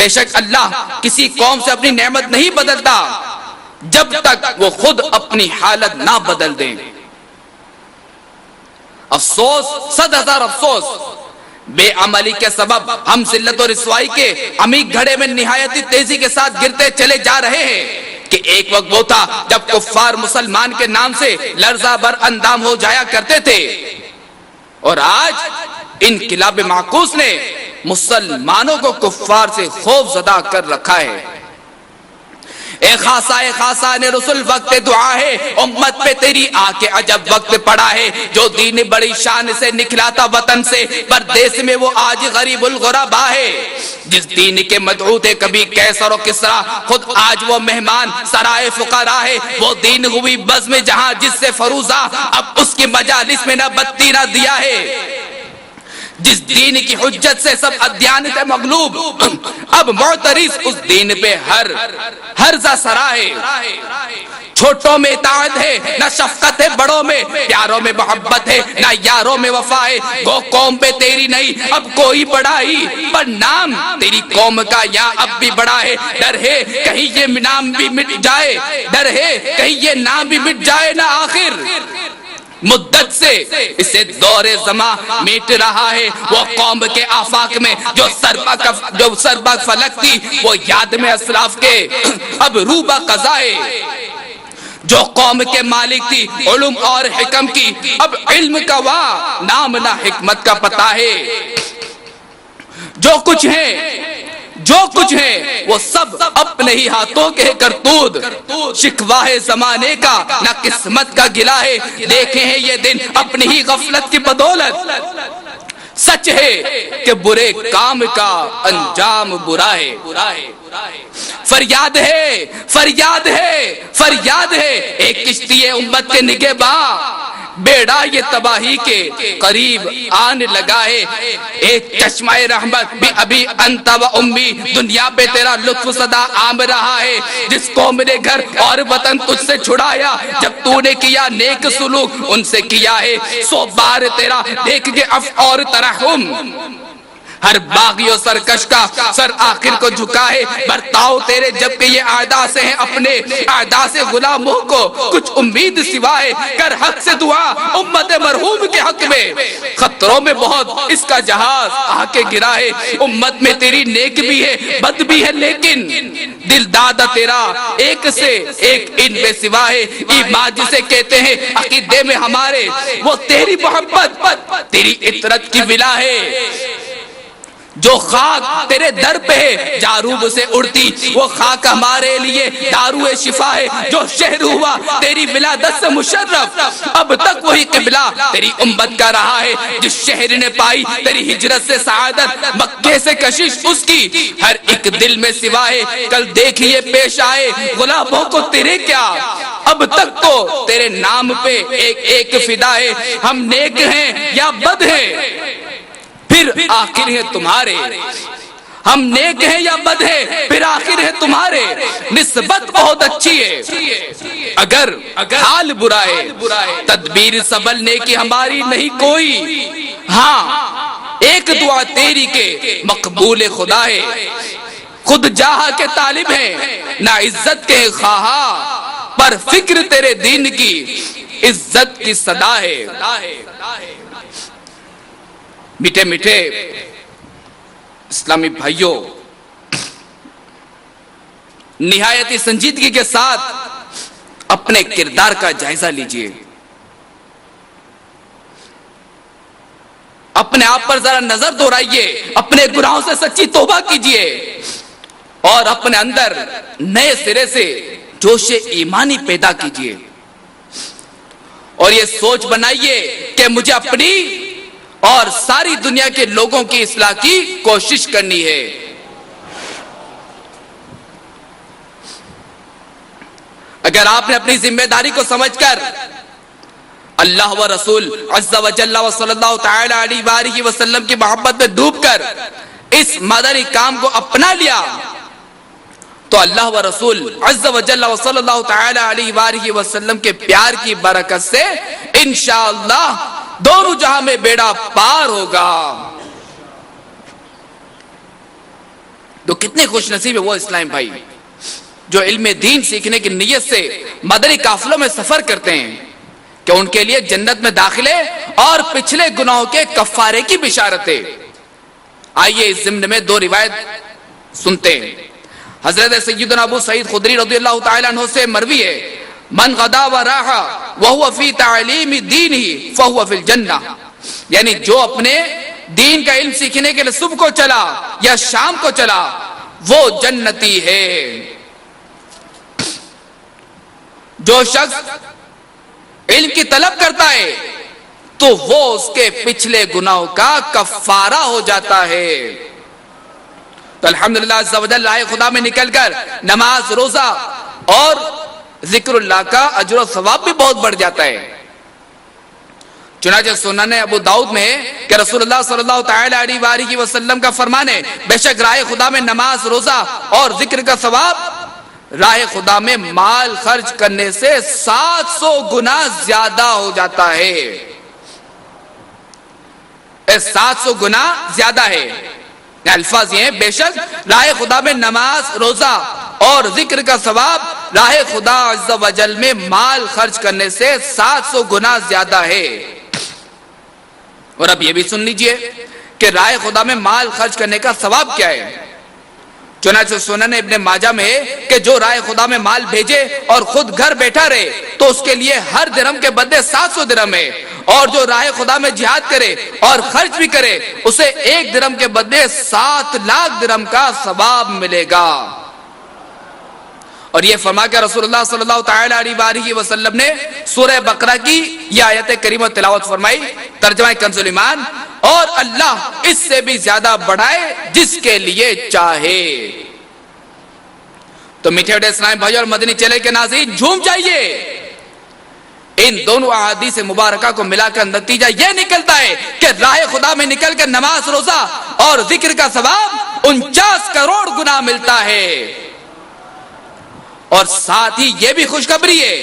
شک اللہ کسی قوم سے اپنی نعمت نہیں بدلتا جب تک وہ خود اپنی حالت نہ بدل دیں۔ افسوس، صد ہزار افسوس، بے عملی کے سبب ہم ذلت و رسوائی کے عمیق گھڑے میں نہایت تیزی کے ساتھ گرتے چلے جا رہے ہیں کہ ایک وقت وہ تھا جب کفار مسلمان کے نام سے لرزہ بر اندام ہو جایا کرتے تھے، اور آج انقلاب معکوس نے مسلمانوں کو کفار سے خوف زدہ کر رکھا ہے۔ اے خاصا نے رسول وقت دعا ہے، امت پہ تیری آ کے عجب وقت پڑا ہے، جو دین بڑی شان سے نکلا تھا وطن سے، پردیس میں وہ آج غریب الغربا ہے۔ جس دین کے مدعو تھے کبھی کیسر و کسرا، خود آج وہ مہمان سرائے فقراء ہے۔ وہ دین ہوئی بزم جہاں جس سے فروزہ، اب اس کی مجالس میں نہ بتی نہ دیا ہے۔ جس دین کی حجت سے سب ادیانت مغلوب، اب معترض اس دین پہ ہر سرا ہے۔ چھوٹوں میں اطاعت ہے نہ شفقت ہے، بڑوں میں پیاروں میں محبت ہے نہ یاروں میں وفا ہے۔ وہ قوم پہ تیری نہیں اب کوئی بڑائی، پر نام تیری قوم کا یا اب بھی بڑا ہے۔ ڈر ہے کہیں یہ نام بھی مٹ جائے، ڈر ہے کہیں یہ نام بھی مٹ جائے نہ آخر مدت سے اسے دور زمان میٹ رہا ہے. وہ قوم کے آفاق میں جو سربا فلک تھی وہ یاد میں اسلاف کے اب روبہ قضا ہے. جو قوم کے مالک تھی علم اور حکم کی اب علم کا وا نام نہ حکمت کا پتہ ہے. جو کچھ ہے وہ سب اپنے ہی ہاتھوں کے کرتوت. شکوا ہے زمانے کا نہ قسمت کا گلا ہے. دیکھے ہیں یہ دن اپنی ہی غفلت کی بدولت. سچ ہے کہ برے کام کا انجام برا ہے. فریاد ہے فریاد ہے فریاد ہے ایک کشتی امت کے نگہباں. بیڑا یہ تباہی کے قریب آنے لگا ہے. ایک چشمہ رحمت بھی ابھی انت و امی دنیا پہ تیرا لطف صدا عام رہا ہے. جس قوم نے گھر اور وطن تجھ سے چھڑایا جب تو نے کیا نیک سلوک ان سے کیا ہے. 100 بار تیرا دیکھ کے عفو اور ترحم. ہر باغی و سرکش کا سر آخر کو جھکا ہے. برتاؤ تیرے جبکہ یہ اعداء سے ہیں اپنے اعداء سے غلاموں کو کچھ امید سوائے. کر حق سے دعا امت مرحوم کے حق میں. خطروں میں بہت اس کا جہاز آ کے گرا ہے. امت میں تیری نیک بھی ہے بد بھی ہے لیکن دل دادا تیرا ایک سے ایک ان بے سوا ہے. ایمان جسے کہتے ہیں عقیدے میں ہمارے وہ تیری محبت تیری عطرت کی ولا ہے. جو خاک تیرے در پہ ہے جاروب سے اڑتی وہ خاک ہمارے لیے دارو شفا ہے. جو شہر ہوا تیری ولادت سے مشرف اب تک وہی قبلہ تیری امت کا رہا ہے. جس شہر نے پائی تیری ہجرت سے سعادت مکے سے کشش اس کی ہر ایک دل میں سوا ہے. کل دیکھیے پیش آئے غلاموں کو تیرے کیا اب تک تو تیرے نام پہ ایک ایک فدا ہے. ہم نیک ہیں یا بد ہیں پھر آخر ہے تمہارے. ہم نیک ہیں یا بد ہیں پھر آخر ہے تمہارے. نسبت بہت اچھی ہے اگر حال برا ہے. تدبیر سنبھلنے کی ہماری نہیں کوئی. ہاں ایک دعا تیری کے مقبول خدا ہے. خود جاہا کے طالب ہیں نہ عزت کے خواہاں پر فکر تیرے دین کی عزت کی صدا ہے. میٹھے میٹھے اسلامی بھائیوں نہایت سنجیدگی کے ساتھ اپنے کردار کا جائزہ لیجئے. اپنے آپ پر ذرا نظر دہرائیے. اپنے گناہوں سے سچی توبہ کیجئے اور اپنے اندر نئے سرے سے جوش ایمانی پیدا کیجئے اور یہ سوچ بنائیے کہ مجھے اپنی اور ساری دنیا کے لوگوں کی اصلاح کی کوشش کرنی ہے. اگر آپ نے اپنی ذمہ داری کو سمجھ کر اللہ و رسول عز و جل و صلی اللہ تعالی علیہ وآلہ وسلم کی محبت میں ڈوب کر اس مدنی کام کو اپنا لیا تو اللہ و رسول عز و جل و صلی اللہ تعالی علیہ وآلہ وسلم کے پیار کی برکت سے انشاءاللہ دونوں جہاں میں بیڑا پار ہوگا. تو کتنے خوش نصیب ہے وہ اسلام بھائی جو علم دین سیکھنے کی نیت سے مدنی قافلوں میں سفر کرتے ہیں کہ ان کے لیے جنت میں داخلے اور پچھلے گناہوں کے کفارے کی بشارتیں. آئیے اس ضمن میں 2 روایت سنتے ہیں. حضرت سیدنا ابو سعید خدری رضی اللہ تعالیٰ عنہ سے مروی ہے من غدا و راحا وہو فی تعلیم دینہ فہو فی الجنہ. یعنی جو اپنے دین کا علم سیکھنے کے لیے صبح کو چلا یا شام کو چلا وہ جنتی ہے. جو شخص علم کی طلب کرتا ہے تو وہ اس کے پچھلے گناہوں کا کفارہ ہو جاتا ہے. تو الحمدللہ عز و جل آئے خدا میں نکل کر نماز روزہ اور ذکر اللہ کا اجر و ثواب بھی بہت بڑھ جاتا ہے. چنانچہ سنن ابو داؤد میں کہ رسول اللہ صلی اللہ تعالی علیہ وآلہ وسلم کا فرمان ہے بے شک راہ خدا میں نماز روزہ اور ذکر کا ثواب راہ خدا میں مال خرچ کرنے سے 700 گنا زیادہ ہو جاتا ہے. 700 گنا زیادہ ہے. الفاظ یہ ہیں بے شک راہ خدا میں نماز روزہ اور ذکر کا ثواب راہ خدا عز و جل میں مال خرچ کرنے سے 700 گنا زیادہ ہے. اور اب یہ بھی سن لیجئے کہ راہ خدا میں مال خرچ کرنے کا ثواب کیا ہے. چنانچہ سنن ابن ماجہ میں کہ جو راہ خدا میں مال بھیجے اور خود گھر بیٹھا رہے تو اس کے لیے ہر درہم کے بدلے 700 درہم ہے، اور جو راہ خدا میں جہاد کرے اور خرچ بھی کرے اسے 1 درہم کے بدلے 7 لاکھ درہم کا ثواب ملے گا. اور یہ فرما کہ رسول اللہ صلی اللہ تعالی علیہ وسلم نے سورہ بقرہ کی یہ آیت کریمہ تلاوت فرمائی، ترجمہ کنز الایمان، اور اللہ اس سے بھی زیادہ بڑھائے جس کے لیے چاہے. تو میٹھے وڈے اسلام بھائی اور مدنی چلے کے ناظرین جھوم جائیے. ان دونوں احادیث مبارکہ کو ملا کر نتیجہ یہ نکلتا ہے کہ راہ خدا میں نکل کر نماز روزہ اور ذکر کا ثواب 49 کروڑ گنا ملتا ہے. اور ساتھ ہی یہ بھی خوشخبری ہے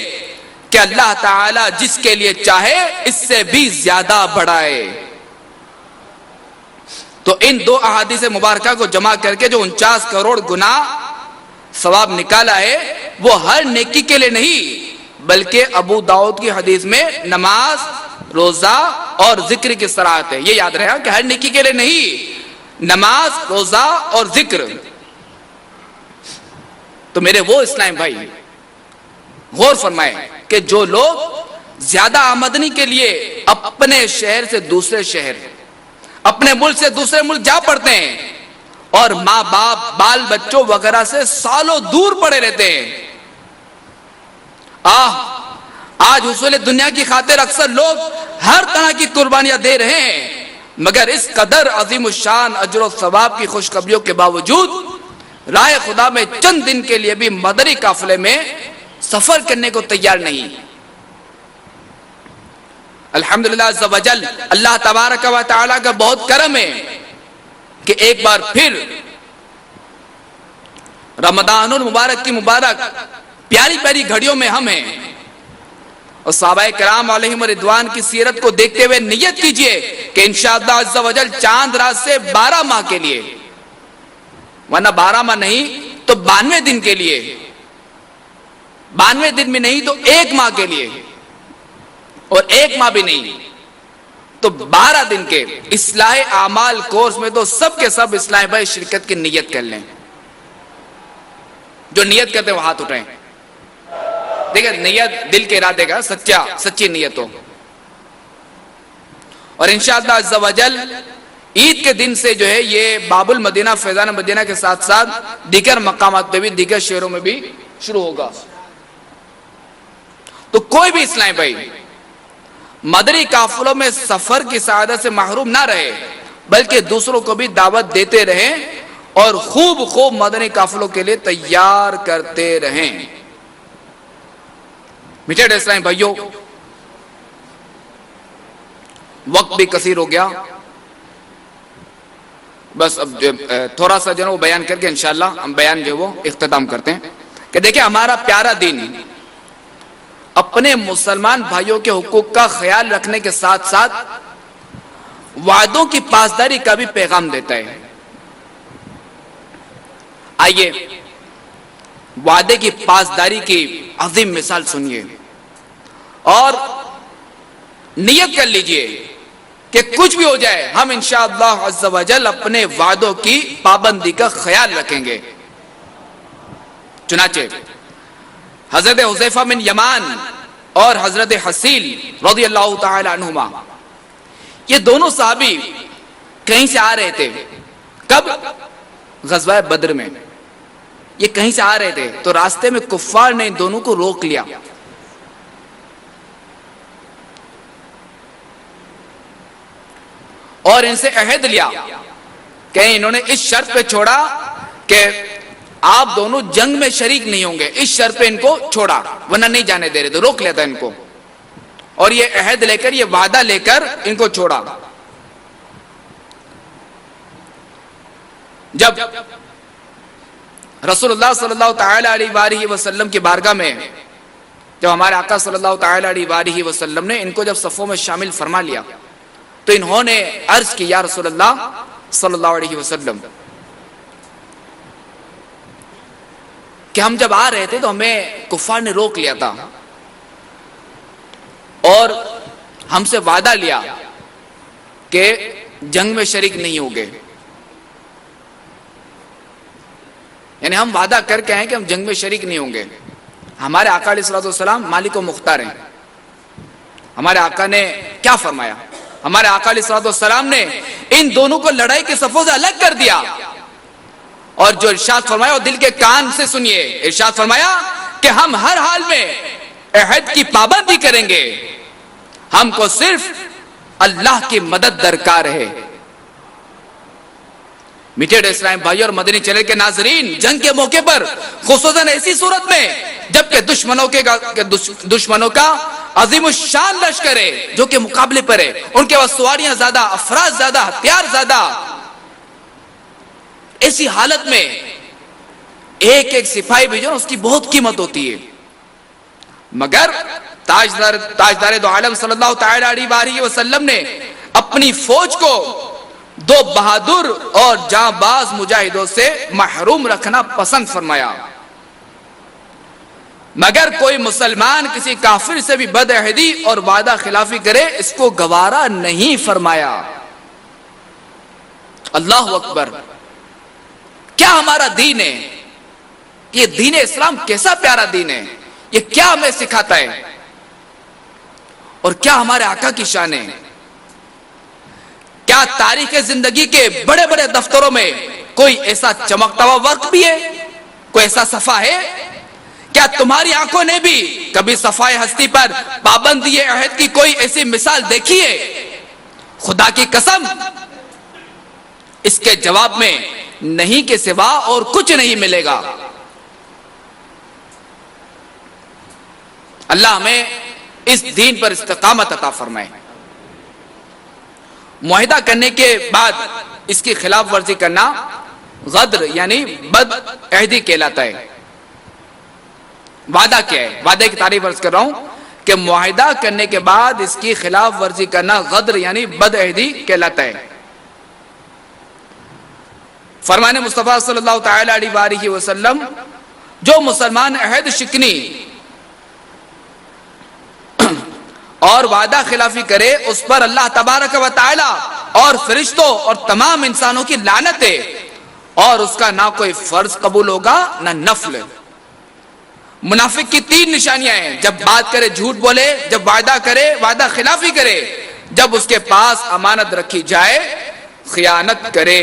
کہ اللہ تعالی جس کے لیے چاہے اس سے بھی زیادہ بڑھائے. تو ان دو احادیث مبارکہ کو جمع کر کے جو 49 کروڑ گنا ثواب نکالا ہے وہ ہر نیکی کے لیے نہیں بلکہ ابو داؤد کی حدیث میں نماز روزہ اور ذکر کی صراحت ہے. یہ یاد رہے کہ ہر نیکی کے لیے نہیں، نماز روزہ اور ذکر. تو میرے وہ اسلام بھائی غور فرمائے کہ جو لوگ زیادہ آمدنی کے لیے اپنے شہر سے دوسرے شہر، اپنے ملک سے دوسرے ملک جا پڑتے ہیں اور ماں باپ بال بچوں وغیرہ سے سالوں دور پڑے رہتے ہیں. آج حصول دنیا کی خاطر اکثر لوگ ہر طرح کی قربانیاں دے رہے ہیں، مگر اس قدر عظیم الشان اجر و ثواب کی خوشخبریوں کے باوجود راہ خدا میں چند دن کے لیے بھی مدنی قافلے میں سفر کرنے کو تیار نہیں. الحمدللہ عز و جل اللہ تبارک و تعالی کا بہت کرم ہے کہ ایک بار پھر رمضان المبارک کی مبارک پیاری پیاری گھڑیوں میں ہم ہیں. اور صحابہ کرام علیہم رضوان کی سیرت کو دیکھتے ہوئے نیت کیجئے کہ انشاءاللہ عز و جل چاند رات سے 12 ماہ کے لیے، ورنہ 12 ماہ نہیں تو 92 دن کے لیے، 92 دن میں نہیں تو 1 ماہ کے لیے، اور 1 ماہ بھی نہیں تو 12 دن کے اصلاح اعمال کورس میں تو سب کے سب اصلاح بھائی شرکت کی نیت کر لیں. جو نیت کرتے ہیں وہ ہاتھ اٹھائیں. دیکھیں نیت دل کے ارادے کا سچی نیت ہو. اور انشاءاللہ عز و جل عید کے دن سے جو ہے یہ باب المدینہ فیضان مدینہ کے ساتھ ساتھ دیگر مقامات پہ بھی دیگر شہروں میں بھی شروع ہوگا. تو کوئی بھی اسلامی بھائی مدنی قافلوں میں سفر کی سعادت سے محروم نہ رہے بلکہ دوسروں کو بھی دعوت دیتے رہیں اور خوب مدنی قافلوں کے لیے تیار کرتے رہیں. میٹھے اسلامی بھائیوں، وقت بھی کثیر ہو گیا، بس اب تھوڑا سا جو ہے وہ بیان کر کے انشاءاللہ ہم بیان جو وہ اختتام کرتے ہیں کہ دیکھیں ہمارا پیارا دین اپنے مسلمان بھائیوں کے حقوق کا خیال رکھنے کے ساتھ ساتھ وعدوں کی پاسداری کا بھی پیغام دیتا ہے. آئیے وعدے کی پاسداری کی عظیم مثال سنیے اور نیت کر لیجئے کہ کچھ بھی ہو جائے ہم انشاءاللہ عز و جل اپنے وعدوں کی پابندی کا خیال رکھیں گے. چنانچہ حضرت حذیفہ بن یمان اور حضرت حسیل رضی اللہ تعالی عنہما یہ دونوں صحابی کہیں سے آ رہے تھے. کب؟ غزوہ بدر میں. یہ کہیں سے آ رہے تھے تو راستے میں کفار نے ان دونوں کو روک لیا. اور ان سے عہد لیا کہ انہوں نے اس شرط پہ چھوڑا کہ آپ دونوں جنگ میں شریک نہیں ہوں گے. اس شرط پہ ان کو چھوڑا ورنہ نہیں جانے دے رہے تھے، روک لیا تھا ان کو. اور یہ عہد لے کر یہ وعدہ لے کر ان کو چھوڑا. جب رسول اللہ صلی اللہ تعالی علیہ وآلہ وسلم کی بارگاہ میں جب ہمارے آقا صلی اللہ تعالی علیہ وآلہ وسلم نے ان کو جب صفوں میں شامل فرما لیا تو انہوں نے عرض کی یا رسول اللہ صلی اللہ علیہ وسلم کہ ہم جب آ رہے تھے تو ہمیں کفار نے روک لیا تھا اور ہم سے وعدہ لیا کہ جنگ میں شریک نہیں ہوگے. یعنی ہم وعدہ کر کے آئے کہ ہم جنگ میں شریک نہیں ہوں گے. ہمارے آقا علیہ الصلوۃ والسلام مالک و مختار ہیں. ہمارے آقا نے کیا فرمایا؟ ہمارے آقا علیہ الصلوۃ والسلام نے ان دونوں کو لڑائی کے صفوں سے الگ کر دیا اور جو ارشاد فرمایا وہ دل کے کان سے سنیے. ارشاد فرمایا کہ ہم ہر حال میں عہد کی پابندی کریں گے, ہم کو صرف اللہ کی مدد درکار ہے. میٹھے اسلام بھائی اور مدنی چینل کے ناظرین, جنگ کے موقع پر خصوصاً ایسی صورت میں جبکہ دشمنوں کا عظیم الشان لشکر ہے جو کہ مقابلے پر ہے, ان کے پاس سواریاں زیادہ, افراد زیادہ, ہتھیار زیادہ, ایسی حالت میں ایک ایک سپاہی بھی جو اس کی بہت قیمت ہوتی ہے. مگر تاجدار دو عالم صلی اللہ تعالی علیہ وسلم نے اپنی فوج کو دو بہادر اور جانباز مجاہدوں سے محروم رکھنا پسند فرمایا. مگر کوئی مسلمان کسی کافر سے بھی بد عہدی اور وعدہ خلافی کرے اس کو گوارا نہیں فرمایا. اللہ اکبر, کیا ہمارا دین ہے, یہ دین اسلام کیسا پیارا دین ہے, یہ کیا ہمیں سکھاتا ہے اور کیا ہمارے آقا کی شان ہے. کیا تاریخ زندگی کے بڑے بڑے دفتروں میں کوئی ایسا چمکتا ہوا وقت بھی ہے, کوئی ایسا صفحہ ہے؟ کیا تمہاری آنکھوں نے بھی کبھی صفائے ہستی پر پابندی عہد کی کوئی ایسی مثال دیکھی ہے؟ خدا کی قسم اس کے جواب میں نہیں کے سوا اور کچھ نہیں ملے گا. اللہ ہمیں اس دین پر استقامت عطا فرمائے. معاہدہ کرنے کے بعد اس کی خلاف ورزی کرنا غدر یعنی بد عہدی کہلاتا ہے. وعدہ کیا ہے؟ وعدے کی تعریف عرض کر رہا ہوں کہ معاہدہ کرنے کے بعد اس کی خلاف ورزی کرنا غدر یعنی بد عہدی کہلاتا ہے. فرمان مصطفیٰ صلی اللہ تعالی علیہ وسلم, جو مسلمان عہد شکنی اور وعدہ خلافی کرے اس پر اللہ تبارک و تعالی اور فرشتوں اور تمام انسانوں کی لعنت ہے اور اس کا نہ کوئی فرض قبول ہوگا نہ نفل. منافق کی 3 نشانیاں ہیں, جب بات کرے جھوٹ بولے, جب وعدہ کرے وعدہ خلافی کرے, جب اس کے پاس امانت رکھی جائے خیانت کرے.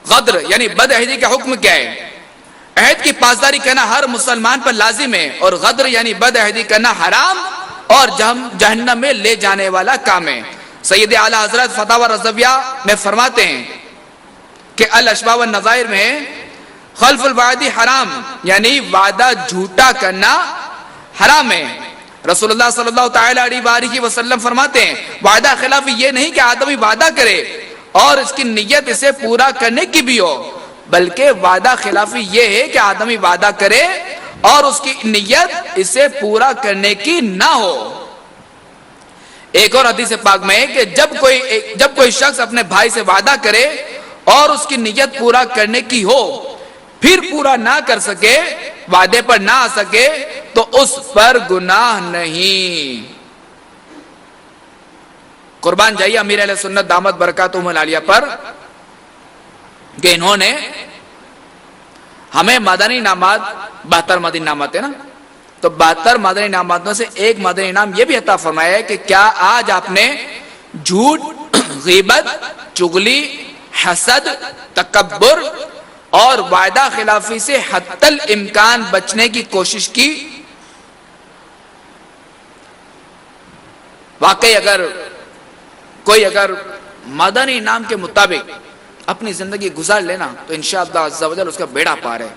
غدر یعنی بد عہدی کا حکم کیا ہے؟ عہد کی پاسداری کرنا ہر مسلمان پر لازم ہے اور غدر یعنی بد عہدی کرنا حرام اور جہنم میں لے جانے والا کام ہے. سید اعلی حضرت فتاوی رضویہ میں فرماتے ہیں کہ الاشباح والنظائر میں خلف الوعدی حرام یعنی وعدہ جھوٹا کرنا حرام ہے. رسول اللہ صلی اللہ تعالی علیہ وسلم فرماتے ہیں وعدہ خلافی یہ نہیں کہ آدمی وعدہ کرے اور اس کی نیت اسے پورا کرنے کی بھی ہو, بلکہ وعدہ خلافی یہ ہے کہ آدمی وعدہ کرے اور اس کی نیت اسے پورا کرنے کی نہ ہو. ایک اور حدیث پاک میں ہے کہ جب کوئی شخص اپنے بھائی سے وعدہ کرے اور اس کی نیت پورا کرنے کی ہو پھر پورا نہ کر سکے, وعدے پر نہ آ سکے تو اس پر گناہ نہیں. قربان جائیے امیر اہل سنت دامت برکاتہم العالیہ پر کہ انہوں نے ہمیں مدنی انعامات 72 مدنی انعامات ہے نا, تو 72 مدنی انعامات میں سے ایک مدنی انعام یہ بھی عطا فرمایا ہے کہ کیا آج آپ نے جھوٹ, غیبت, چغلی, حسد, تکبر اور وعدہ خلافی سے حتی الامکان بچنے کی کوشش کی؟ واقعی کوئی اگر مدنی انعام کے مطابق اپنی زندگی گزار لینا تو انشاءاللہ عز و جل اس کا بیڑا پار ہے.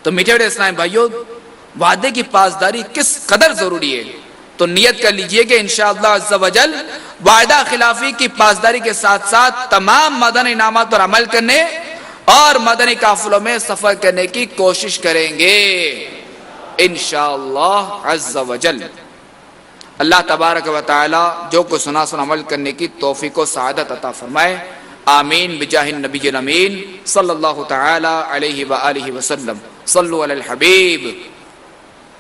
تو میٹھے اسلام بھائیوں, وعدے کی پاسداری کس قدر ضروری ہے, تو نیت کر لیجئے کہ انشاءاللہ عز و جل وعدہ خلافی کی پاسداری کے ساتھ ساتھ تمام مدنی انعامات پر عمل کرنے اور مدنی قافلوں میں سفر کرنے کی کوشش کریں گے انشاءاللہ عز و جل. اللہ تبارک و تعالی جو کو سنا عمل کرنے کی توفیق و سعادت عطا فرمائے، آمین بجاہ النبی الامین صلی اللہ تعالی علیہ وآلہ وسلم۔ صلوا علی الحبیب